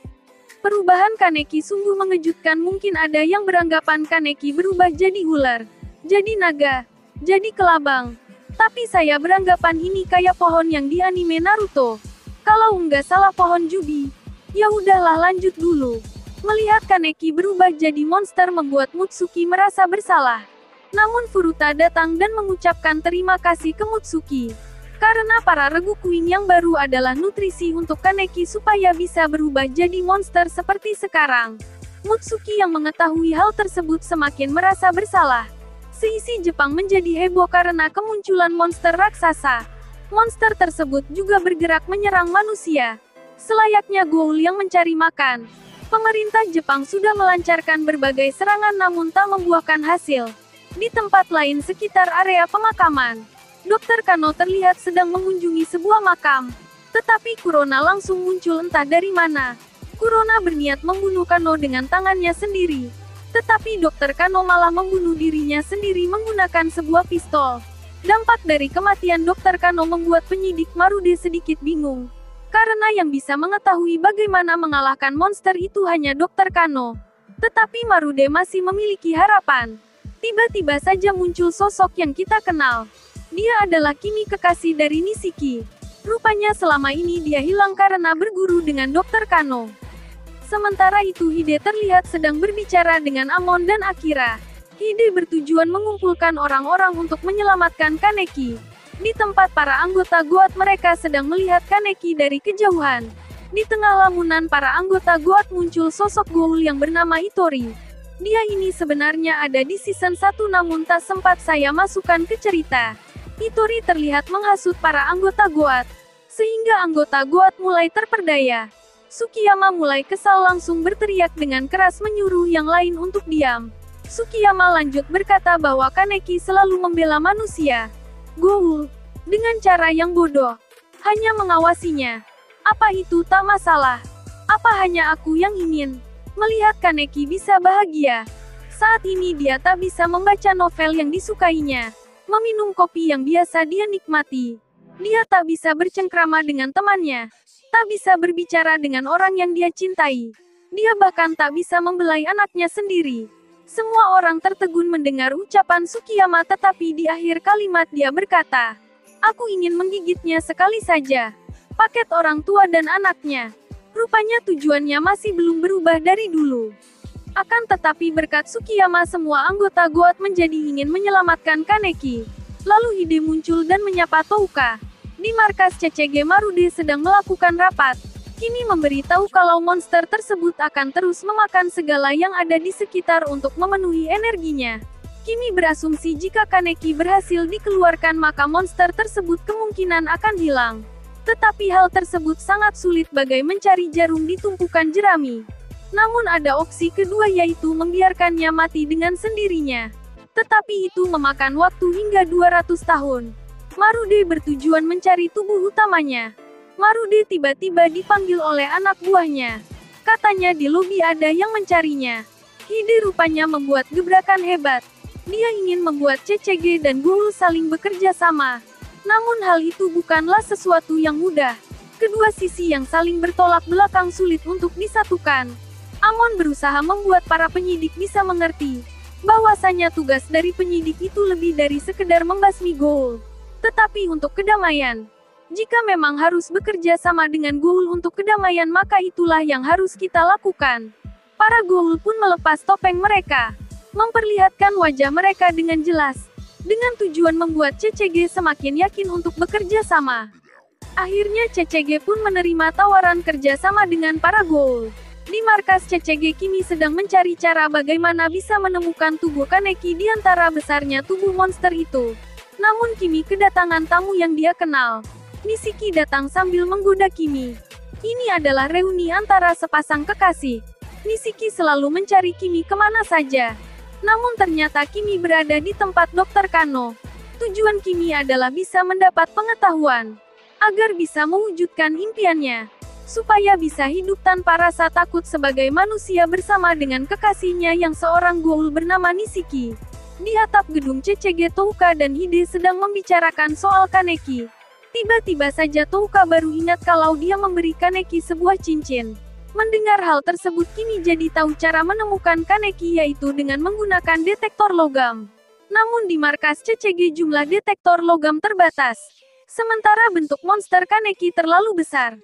Perubahan Kaneki sungguh mengejutkan, mungkin ada yang beranggapan Kaneki berubah jadi ular, jadi naga, jadi kelabang. Tapi saya beranggapan ini kayak pohon yang di anime Naruto. Kalau nggak salah pohon Jubi. Ya udahlah lanjut dulu. Melihat Kaneki berubah jadi monster membuat Mutsuki merasa bersalah. Namun Furuta datang dan mengucapkan terima kasih ke Mutsuki. Karena para regu Queen yang baru adalah nutrisi untuk Kaneki supaya bisa berubah jadi monster seperti sekarang. Mutsuki yang mengetahui hal tersebut semakin merasa bersalah. Seisi Jepang menjadi heboh karena kemunculan monster raksasa. Monster tersebut juga bergerak menyerang manusia. Selayaknya ghoul yang mencari makan. Pemerintah Jepang sudah melancarkan berbagai serangan namun tak membuahkan hasil. Di tempat lain sekitar area pemakaman, Dr. Kano terlihat sedang mengunjungi sebuah makam. Tetapi Kurona langsung muncul entah dari mana. Kurona berniat membunuh Kano dengan tangannya sendiri. Tetapi Dr. Kano malah membunuh dirinya sendiri menggunakan sebuah pistol. Dampak dari kematian Dr. Kano membuat penyidik Marude sedikit bingung. Karena yang bisa mengetahui bagaimana mengalahkan monster itu hanya Dr. Kano. Tetapi Marude masih memiliki harapan. Tiba-tiba saja muncul sosok yang kita kenal. Dia adalah Kimi, kekasih dari Nishiki. Rupanya selama ini dia hilang karena berguru dengan Dr. Kano. Sementara itu Hide terlihat sedang berbicara dengan Amon dan Akira. Hide bertujuan mengumpulkan orang-orang untuk menyelamatkan Kaneki. Di tempat para anggota Goat mereka sedang melihat Kaneki dari kejauhan. Di tengah lamunan para anggota Goat muncul sosok ghoul yang bernama Itori. Dia ini sebenarnya ada di season 1 namun tak sempat saya masukkan ke cerita. Itori terlihat menghasut para anggota Goat. Sehingga anggota Goat mulai terperdaya. Tsukiyama mulai kesal langsung berteriak dengan keras menyuruh yang lain untuk diam. Tsukiyama lanjut berkata bahwa Kaneki selalu membela manusia. Ghoul, dengan cara yang bodoh, hanya mengawasinya. Apa itu tak masalah? Apa hanya aku yang ingin melihat Kaneki bisa bahagia? Saat ini dia tak bisa membaca novel yang disukainya, meminum kopi yang biasa dia nikmati. Dia tak bisa bercengkrama dengan temannya, tak bisa berbicara dengan orang yang dia cintai. Dia bahkan tak bisa membelai anaknya sendiri. Semua orang tertegun mendengar ucapan Tsukiyama, tetapi di akhir kalimat dia berkata, "Aku ingin menggigitnya sekali saja." Paket orang tua dan anaknya. Rupanya tujuannya masih belum berubah dari dulu. Akan tetapi berkat Tsukiyama semua anggota Goat menjadi ingin menyelamatkan Kaneki. Lalu Hide muncul dan menyapa Touka. Di markas CCG Marude sedang melakukan rapat. Kimi memberitahu kalau monster tersebut akan terus memakan segala yang ada di sekitar untuk memenuhi energinya. Kimi berasumsi jika Kaneki berhasil dikeluarkan maka monster tersebut kemungkinan akan hilang. Tetapi hal tersebut sangat sulit bagai mencari jarum di tumpukan jerami. Namun ada opsi kedua yaitu membiarkannya mati dengan sendirinya. Tetapi itu memakan waktu hingga 200 tahun. Marude bertujuan mencari tubuh utamanya. Marude tiba-tiba dipanggil oleh anak buahnya. Katanya di lobi ada yang mencarinya. Hide rupanya membuat gebrakan hebat. Dia ingin membuat CCG dan Ghoul saling bekerja sama. Namun hal itu bukanlah sesuatu yang mudah. Kedua sisi yang saling bertolak belakang sulit untuk disatukan. Amon berusaha membuat para penyidik bisa mengerti bahwasanya tugas dari penyidik itu lebih dari sekedar membasmi Ghoul. Tetapi untuk kedamaian. Jika memang harus bekerja sama dengan Ghoul untuk kedamaian maka itulah yang harus kita lakukan. Para Ghoul pun melepas topeng mereka. Memperlihatkan wajah mereka dengan jelas. dengan tujuan membuat CCG semakin yakin untuk bekerja sama. Akhirnya CCG pun menerima tawaran kerja sama dengan para ghoul. Di markas CCG, Kimi sedang mencari cara bagaimana bisa menemukan tubuh Kaneki di antara besarnya tubuh monster itu. Namun Kimi kedatangan tamu yang dia kenal. Nishiki datang sambil menggoda Kimi. Ini adalah reuni antara sepasang kekasih. Nishiki selalu mencari Kimi kemana saja. Namun ternyata Kimi berada di tempat Dr. Kano. Tujuan Kimi adalah bisa mendapat pengetahuan, agar bisa mewujudkan impiannya. Supaya bisa hidup tanpa rasa takut sebagai manusia bersama dengan kekasihnya yang seorang ghoul bernama Nishiki. Di atap gedung CCG, Touka dan Hide sedang membicarakan soal Kaneki. Tiba-tiba saja Touka baru ingat kalau dia memberi Kaneki sebuah cincin. Mendengar hal tersebut, Kimi jadi tahu cara menemukan Kaneki, yaitu dengan menggunakan detektor logam. Namun di markas CCG jumlah detektor logam terbatas. Sementara bentuk monster Kaneki terlalu besar.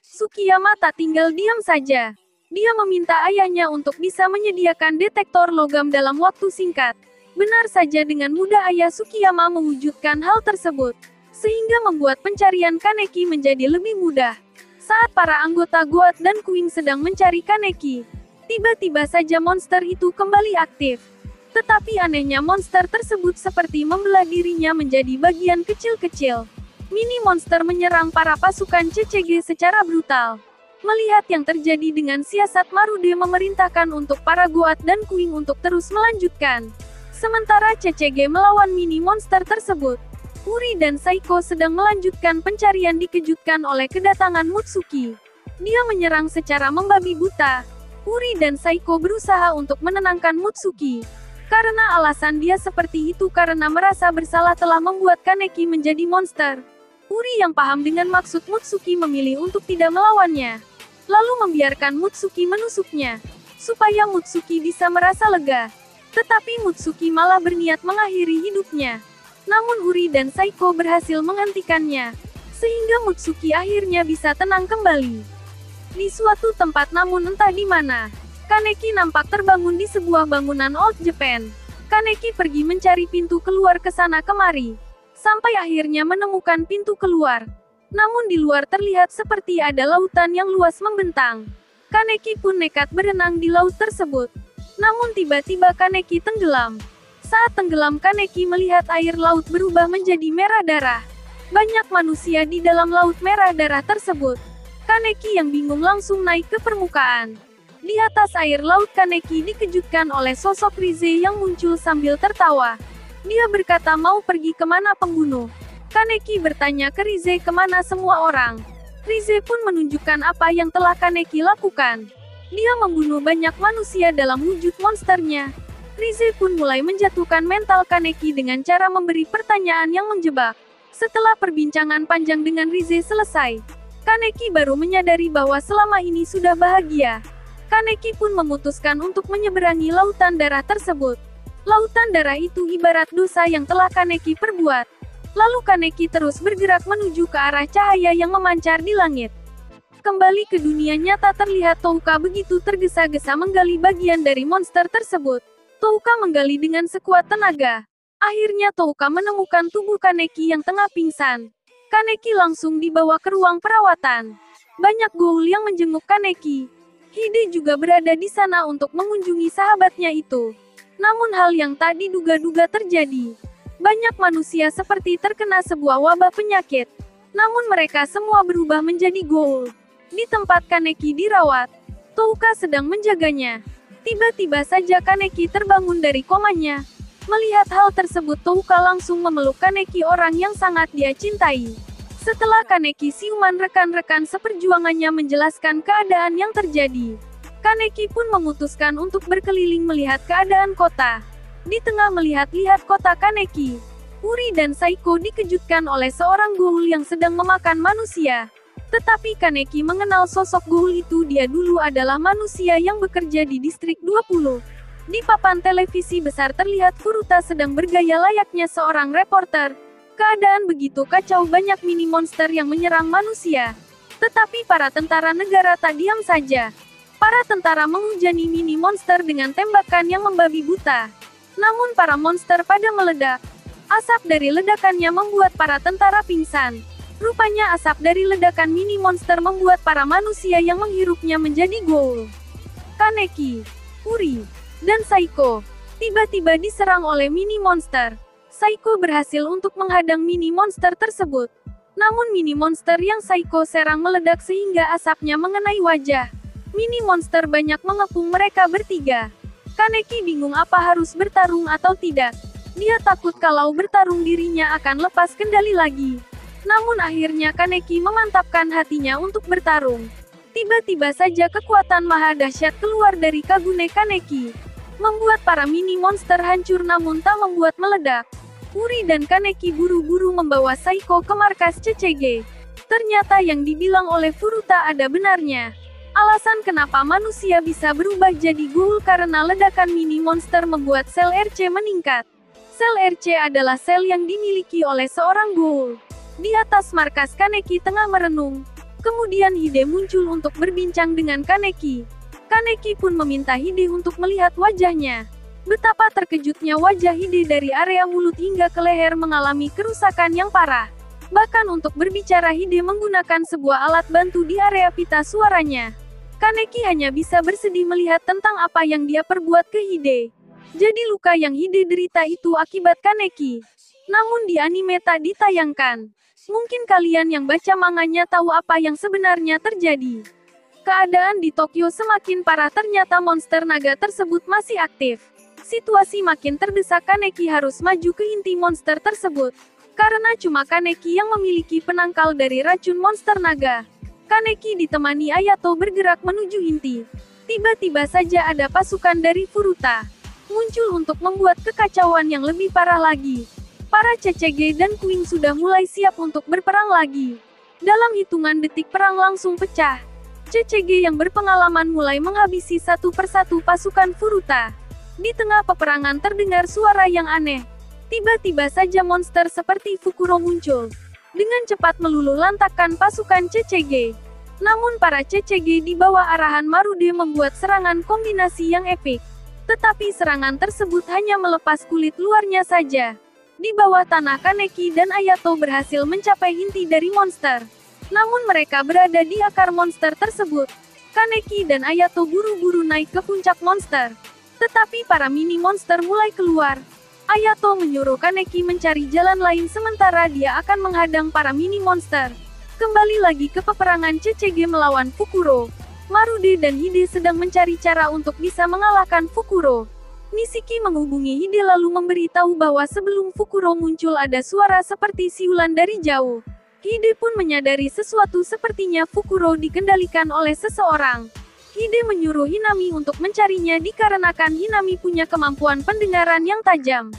Tsukiyama tak tinggal diam saja. Dia meminta ayahnya untuk bisa menyediakan detektor logam dalam waktu singkat. Benar saja, dengan mudah ayah Tsukiyama mewujudkan hal tersebut, sehingga membuat pencarian Kaneki menjadi lebih mudah. Saat para anggota Goat dan Queen sedang mencari Kaneki, tiba-tiba saja monster itu kembali aktif. Tetapi anehnya monster tersebut seperti membelah dirinya menjadi bagian kecil-kecil. Mini monster menyerang para pasukan CCG secara brutal. Melihat yang terjadi dengan siasat Marude memerintahkan untuk para Goat dan Queen untuk terus melanjutkan. Sementara CCG melawan mini monster tersebut, Uri dan Saiko sedang melanjutkan pencarian dikejutkan oleh kedatangan Mutsuki. Dia menyerang secara membabi buta. Uri dan Saiko berusaha untuk menenangkan Mutsuki. Karena alasan dia seperti itu karena merasa bersalah telah membuat Kaneki menjadi monster. Uri yang paham dengan maksud Mutsuki memilih untuk tidak melawannya. Lalu membiarkan Mutsuki menusuknya, supaya Mutsuki bisa merasa lega. Tetapi Mutsuki malah berniat mengakhiri hidupnya. Namun Uri dan Saiko berhasil menghentikannya, sehingga Mutsuki akhirnya bisa tenang kembali. Di suatu tempat namun entah di mana, Kaneki nampak terbangun di sebuah bangunan Old Japan. Kaneki pergi mencari pintu keluar ke sana kemari, sampai akhirnya menemukan pintu keluar. Namun di luar terlihat seperti ada lautan yang luas membentang. Kaneki pun nekat berenang di laut tersebut. Namun tiba-tiba Kaneki tenggelam. Saat tenggelam, Kaneki melihat air laut berubah menjadi merah darah. Banyak manusia di dalam laut merah darah tersebut. Kaneki yang bingung langsung naik ke permukaan. Di atas air laut, Kaneki dikejutkan oleh sosok Rize yang muncul sambil tertawa. Dia berkata mau pergi kemana pembunuh. Kaneki bertanya ke Rize kemana semua orang. Rize pun menunjukkan apa yang telah Kaneki lakukan. Dia membunuh banyak manusia dalam wujud monsternya. Rize pun mulai menjatuhkan mental Kaneki dengan cara memberi pertanyaan yang menjebak. Setelah perbincangan panjang dengan Rize selesai, Kaneki baru menyadari bahwa selama ini sudah bahagia. Kaneki pun memutuskan untuk menyeberangi lautan darah tersebut. Lautan darah itu ibarat dosa yang telah Kaneki perbuat. Lalu Kaneki terus bergerak menuju ke arah cahaya yang memancar di langit. Kembali ke dunia nyata, terlihat Touka begitu tergesa-gesa menggali bagian dari monster tersebut. Touka menggali dengan sekuat tenaga. Akhirnya Touka menemukan tubuh Kaneki yang tengah pingsan. Kaneki langsung dibawa ke ruang perawatan. Banyak ghoul yang menjenguk Kaneki. Hide juga berada di sana untuk mengunjungi sahabatnya itu. Namun hal yang tak diduga-duga terjadi. Banyak manusia seperti terkena sebuah wabah penyakit. Namun mereka semua berubah menjadi ghoul. Di tempat Kaneki dirawat, Touka sedang menjaganya. Tiba-tiba saja Kaneki terbangun dari komanya. Melihat hal tersebut, Touka langsung memeluk Kaneki, orang yang sangat dia cintai. Setelah Kaneki siuman, rekan-rekan seperjuangannya menjelaskan keadaan yang terjadi. Kaneki pun memutuskan untuk berkeliling melihat keadaan kota. Di tengah melihat-lihat kota Kaneki, Uri dan Saiko dikejutkan oleh seorang ghoul yang sedang memakan manusia. Tetapi Kaneki mengenal sosok ghoul itu, dia dulu adalah manusia yang bekerja di distrik 20. Di papan televisi besar terlihat Furuta sedang bergaya layaknya seorang reporter. Keadaan begitu kacau, banyak mini monster yang menyerang manusia. Tetapi para tentara negara tak diam saja. Para tentara menghujani mini monster dengan tembakan yang membabi buta. Namun para monster pada meledak. Asap dari ledakannya membuat para tentara pingsan. Rupanya asap dari ledakan mini monster membuat para manusia yang menghirupnya menjadi ghoul. Kaneki, Uri, dan Saiko tiba-tiba diserang oleh mini monster. Saiko berhasil untuk menghadang mini monster tersebut. Namun mini monster yang Saiko serang meledak sehingga asapnya mengenai wajah. Mini monster banyak mengepung mereka bertiga. Kaneki bingung apa harus bertarung atau tidak. Dia takut kalau bertarung dirinya akan lepas kendali lagi. Namun akhirnya Kaneki memantapkan hatinya untuk bertarung. Tiba-tiba saja kekuatan maha dahsyat keluar dari Kagune Kaneki. Membuat para mini monster hancur namun tak membuat meledak. Uri dan Kaneki buru-buru membawa Saiko ke markas CCG. Ternyata yang dibilang oleh Furuta ada benarnya. Alasan kenapa manusia bisa berubah jadi ghoul karena ledakan mini monster membuat sel RC meningkat. Sel RC adalah sel yang dimiliki oleh seorang ghoul. Di atas markas Kaneki tengah merenung. Kemudian Hide muncul untuk berbincang dengan Kaneki. Kaneki pun meminta Hide untuk melihat wajahnya. Betapa terkejutnya wajah Hide dari area mulut hingga ke leher mengalami kerusakan yang parah. Bahkan untuk berbicara Hide menggunakan sebuah alat bantu di area pita suaranya. Kaneki hanya bisa bersedih melihat tentang apa yang dia perbuat ke Hide. Jadi luka yang Hide derita itu akibat Kaneki. Namun di anime tak ditayangkan. Mungkin kalian yang baca manganya tahu apa yang sebenarnya terjadi. Keadaan di Tokyo semakin parah, ternyata monster naga tersebut masih aktif. Situasi makin terdesak, Kaneki harus maju ke inti monster tersebut. Karena cuma Kaneki yang memiliki penangkal dari racun monster naga. Kaneki ditemani Ayato bergerak menuju inti. Tiba-tiba saja ada pasukan dari Furuta muncul untuk membuat kekacauan yang lebih parah lagi. Para CCG dan Queen sudah mulai siap untuk berperang lagi. Dalam hitungan detik perang langsung pecah. CCG yang berpengalaman mulai menghabisi satu persatu pasukan Furuta. Di tengah peperangan terdengar suara yang aneh. Tiba-tiba saja monster seperti Fukuro muncul. Dengan cepat meluluh lantakkan pasukan CCG. Namun para CCG di bawah arahan Marude membuat serangan kombinasi yang epik. Tetapi serangan tersebut hanya melepas kulit luarnya saja. Di bawah tanah Kaneki dan Ayato berhasil mencapai inti dari monster. Namun mereka berada di akar monster tersebut. Kaneki dan Ayato buru-buru naik ke puncak monster. Tetapi para mini monster mulai keluar. Ayato menyuruh Kaneki mencari jalan lain sementara dia akan menghadang para mini monster. Kembali lagi ke peperangan CCG melawan Fukuro. Marude dan Hide sedang mencari cara untuk bisa mengalahkan Fukuro. Nishiki menghubungi Hide lalu memberitahu bahwa sebelum Fukuro muncul ada suara seperti siulan dari jauh. Hide pun menyadari sesuatu, sepertinya Fukuro dikendalikan oleh seseorang. Hide menyuruh Hinami untuk mencarinya dikarenakan Hinami punya kemampuan pendengaran yang tajam.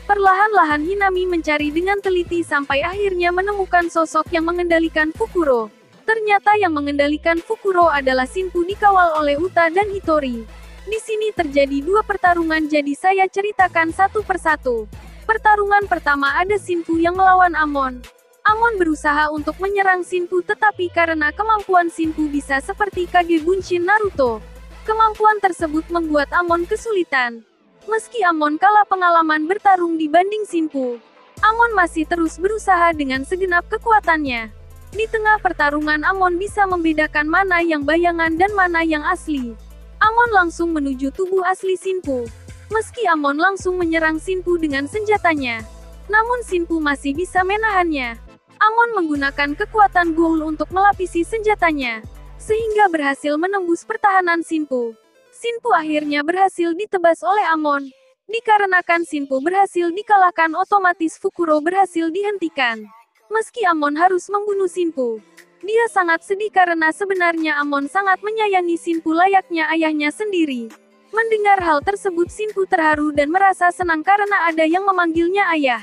Perlahan-lahan Hinami mencari dengan teliti sampai akhirnya menemukan sosok yang mengendalikan Fukuro. Ternyata yang mengendalikan Fukuro adalah Shinfu dikawal oleh Uta dan Hitori. Di sini terjadi dua pertarungan, jadi saya ceritakan satu persatu. Pertarungan pertama ada Shinfu yang melawan Amon. Amon berusaha untuk menyerang Shinfu, tetapi karena kemampuan Shinfu bisa seperti Kage Bunshin Naruto, kemampuan tersebut membuat Amon kesulitan. Meski Amon kalah pengalaman bertarung dibanding Shinfu, Amon masih terus berusaha dengan segenap kekuatannya. Di tengah pertarungan Amon bisa membedakan mana yang bayangan dan mana yang asli. Amon langsung menuju tubuh asli Shinfu. Meski Amon langsung menyerang Shinfu dengan senjatanya, namun Shinfu masih bisa menahannya. Amon menggunakan kekuatan ghoul untuk melapisi senjatanya, sehingga berhasil menembus pertahanan Shinfu. Shinfu akhirnya berhasil ditebas oleh Amon. Dikarenakan Shinfu berhasil dikalahkan, otomatis Fukuro berhasil dihentikan. Meski Amon harus membunuh Shinfu, dia sangat sedih karena sebenarnya Amon sangat menyayangi Shinfu layaknya ayahnya sendiri. Mendengar hal tersebut, Shinfu terharu dan merasa senang karena ada yang memanggilnya ayah.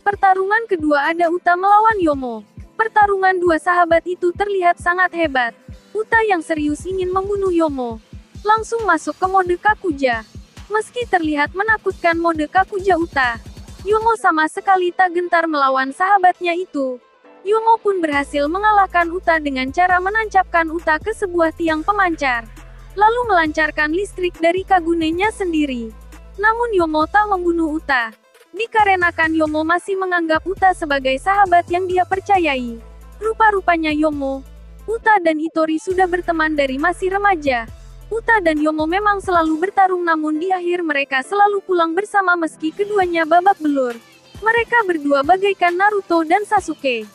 Pertarungan kedua ada Uta melawan Yomo. Pertarungan dua sahabat itu terlihat sangat hebat. Uta yang serius ingin membunuh Yomo langsung masuk ke mode Kakuja. Meski terlihat menakutkan mode Kakuja Uta, Yomo sama sekali tak gentar melawan sahabatnya itu. Yomo pun berhasil mengalahkan Uta dengan cara menancapkan Uta ke sebuah tiang pemancar, lalu melancarkan listrik dari Kagunenya sendiri. Namun Yomo tak membunuh Uta. Dikarenakan Yomo masih menganggap Uta sebagai sahabat yang dia percayai. Rupa-rupanya Yomo, Uta dan Hitori sudah berteman dari masih remaja. Uta dan Yomo memang selalu bertarung, namun di akhir mereka selalu pulang bersama meski keduanya babak belur. Mereka berdua bagaikan Naruto dan Sasuke.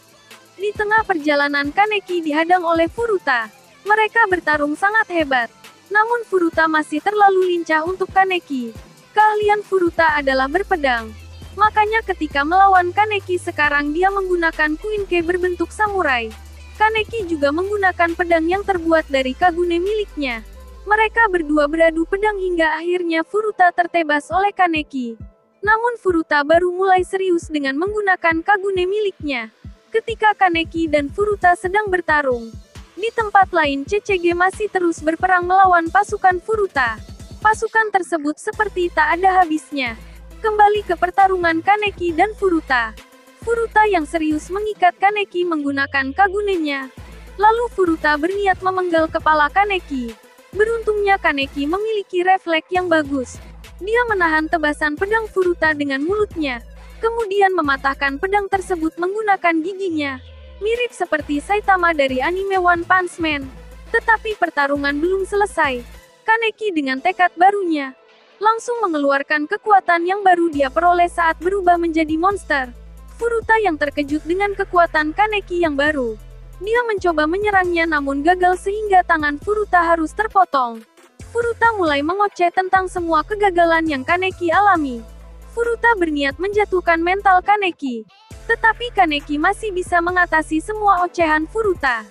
Di tengah perjalanan Kaneki dihadang oleh Furuta. Mereka bertarung sangat hebat. Namun Furuta masih terlalu lincah untuk Kaneki. Keahlian Furuta adalah berpedang. Makanya ketika melawan Kaneki sekarang dia menggunakan Kuinke berbentuk samurai. Kaneki juga menggunakan pedang yang terbuat dari Kagune miliknya. Mereka berdua beradu pedang hingga akhirnya Furuta tertebas oleh Kaneki. Namun Furuta baru mulai serius dengan menggunakan Kagune miliknya. Ketika Kaneki dan Furuta sedang bertarung. Di tempat lain CCG masih terus berperang melawan pasukan Furuta. Pasukan tersebut seperti tak ada habisnya. Kembali ke pertarungan Kaneki dan Furuta. Furuta yang serius mengikat Kaneki menggunakan Kagunenya. Lalu Furuta berniat memenggal kepala Kaneki. Beruntungnya Kaneki memiliki refleks yang bagus. Dia menahan tebasan pedang Furuta dengan mulutnya. Kemudian mematahkan pedang tersebut menggunakan giginya. Mirip seperti Saitama dari anime One Punch Man. Tetapi pertarungan belum selesai. Kaneki dengan tekad barunya langsung mengeluarkan kekuatan yang baru dia peroleh saat berubah menjadi monster. Furuta yang terkejut dengan kekuatan Kaneki yang baru. Dia mencoba menyerangnya namun gagal sehingga tangan Furuta harus terpotong. Furuta mulai mengoceh tentang semua kegagalan yang Kaneki alami. Furuta berniat menjatuhkan mental Kaneki. Tetapi Kaneki masih bisa mengatasi semua ocehan Furuta.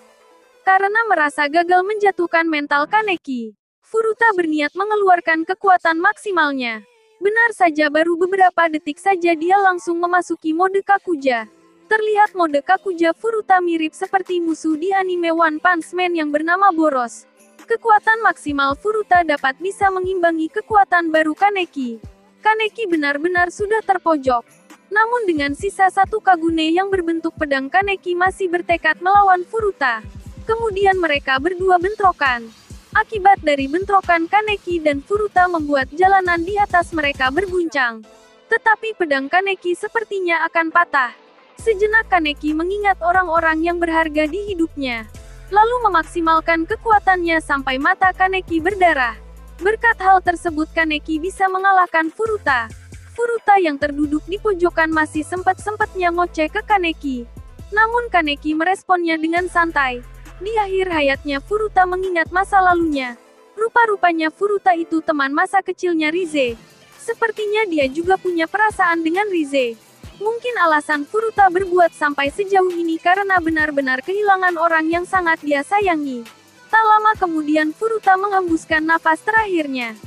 Karena merasa gagal menjatuhkan mental Kaneki, Furuta berniat mengeluarkan kekuatan maksimalnya. Benar saja baru beberapa detik saja dia langsung memasuki mode Kakuja. Terlihat mode Kakuja Furuta mirip seperti musuh di anime One Punch Man yang bernama Boros. Kekuatan maksimal Furuta dapat bisa mengimbangi kekuatan baru Kaneki. Kaneki benar-benar sudah terpojok. Namun dengan sisa satu Kagune yang berbentuk pedang Kaneki masih bertekad melawan Furuta. Kemudian mereka berdua bentrokan. Akibat dari bentrokan Kaneki dan Furuta membuat jalanan di atas mereka berguncang. Tetapi pedang Kaneki sepertinya akan patah. Sejenak Kaneki mengingat orang-orang yang berharga di hidupnya. Lalu memaksimalkan kekuatannya sampai mata Kaneki berdarah. Berkat hal tersebut Kaneki bisa mengalahkan Furuta. Furuta yang terduduk di pojokan masih sempat-sempatnya ngoceh ke Kaneki. Namun Kaneki meresponnya dengan santai. Di akhir hayatnya Furuta mengingat masa lalunya. Rupa-rupanya Furuta itu teman masa kecilnya Rize. Sepertinya dia juga punya perasaan dengan Rize. Mungkin alasan Furuta berbuat sampai sejauh ini karena benar-benar kehilangan orang yang sangat dia sayangi. Tak lama kemudian Furuta menghembuskan nafas terakhirnya.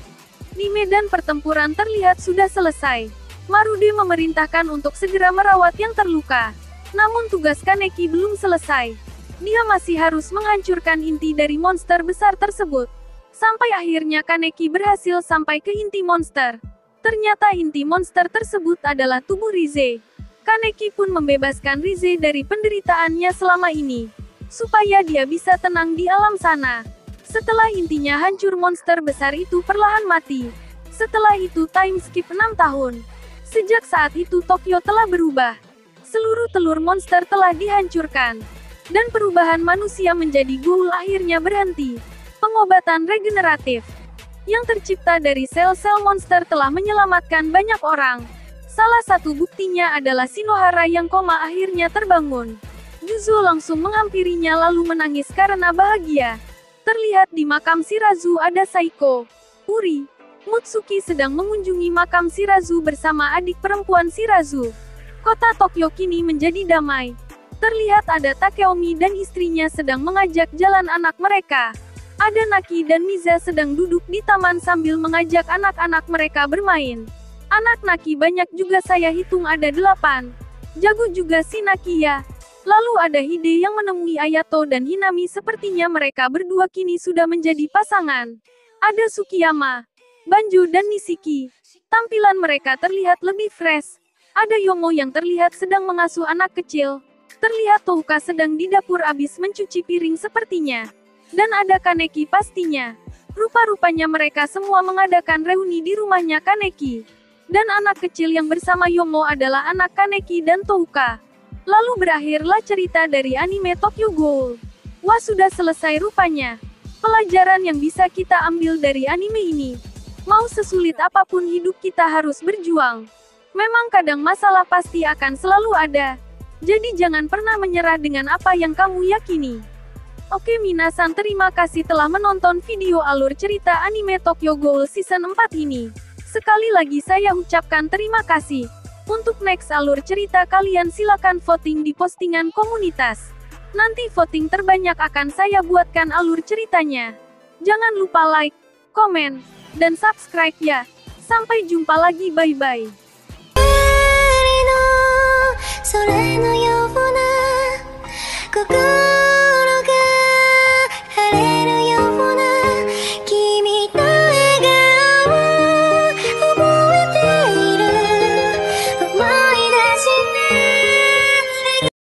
Di medan pertempuran terlihat sudah selesai. Marude memerintahkan untuk segera merawat yang terluka. Namun tugas Kaneki belum selesai. Dia masih harus menghancurkan inti dari monster besar tersebut. Sampai akhirnya Kaneki berhasil sampai ke inti monster. Ternyata inti monster tersebut adalah tubuh Rize. Kaneki pun membebaskan Rize dari penderitaannya selama ini. Supaya dia bisa tenang di alam sana. Setelah intinya hancur monster besar itu perlahan mati. Setelah itu time skip 6 tahun. Sejak saat itu Tokyo telah berubah. Seluruh telur monster telah dihancurkan. Dan perubahan manusia menjadi ghoul akhirnya berhenti. Pengobatan regeneratif yang tercipta dari sel-sel monster telah menyelamatkan banyak orang. Salah satu buktinya adalah Shinohara yang koma akhirnya terbangun. Juzo langsung menghampirinya lalu menangis karena bahagia. Terlihat di makam Shirazu ada Saiko, Uri, Mutsuki sedang mengunjungi makam Shirazu bersama adik perempuan Shirazu. Kota Tokyo kini menjadi damai. Terlihat ada Takeomi dan istrinya sedang mengajak jalan anak mereka. Ada Naki dan Miza sedang duduk di taman sambil mengajak anak-anak mereka bermain. Anak Naki banyak juga, saya hitung ada 8. Jago juga si Naki ya. Lalu ada Hide yang menemui Ayato dan Hinami, sepertinya mereka berdua kini sudah menjadi pasangan. Ada Tsukiyama, Banjo dan Nishiki. Tampilan mereka terlihat lebih fresh. Ada Yomo yang terlihat sedang mengasuh anak kecil. Terlihat Touka sedang di dapur abis mencuci piring sepertinya. Dan ada Kaneki pastinya. Rupa-rupanya mereka semua mengadakan reuni di rumahnya Kaneki. Dan anak kecil yang bersama Yomo adalah anak Kaneki dan Touka. Lalu berakhirlah cerita dari anime Tokyo Ghoul. Wah, sudah selesai rupanya. Pelajaran yang bisa kita ambil dari anime ini. Mau sesulit apapun hidup kita harus berjuang. Memang kadang masalah pasti akan selalu ada. Jadi jangan pernah menyerah dengan apa yang kamu yakini. Oke minasan, terima kasih telah menonton video alur cerita anime Tokyo Ghoul Season 4 ini. Sekali lagi saya ucapkan terima kasih. Untuk next alur cerita kalian silakan voting di postingan komunitas. Nanti voting terbanyak akan saya buatkan alur ceritanya. Jangan lupa like, komen, dan subscribe ya. Sampai jumpa lagi, bye-bye. それのような心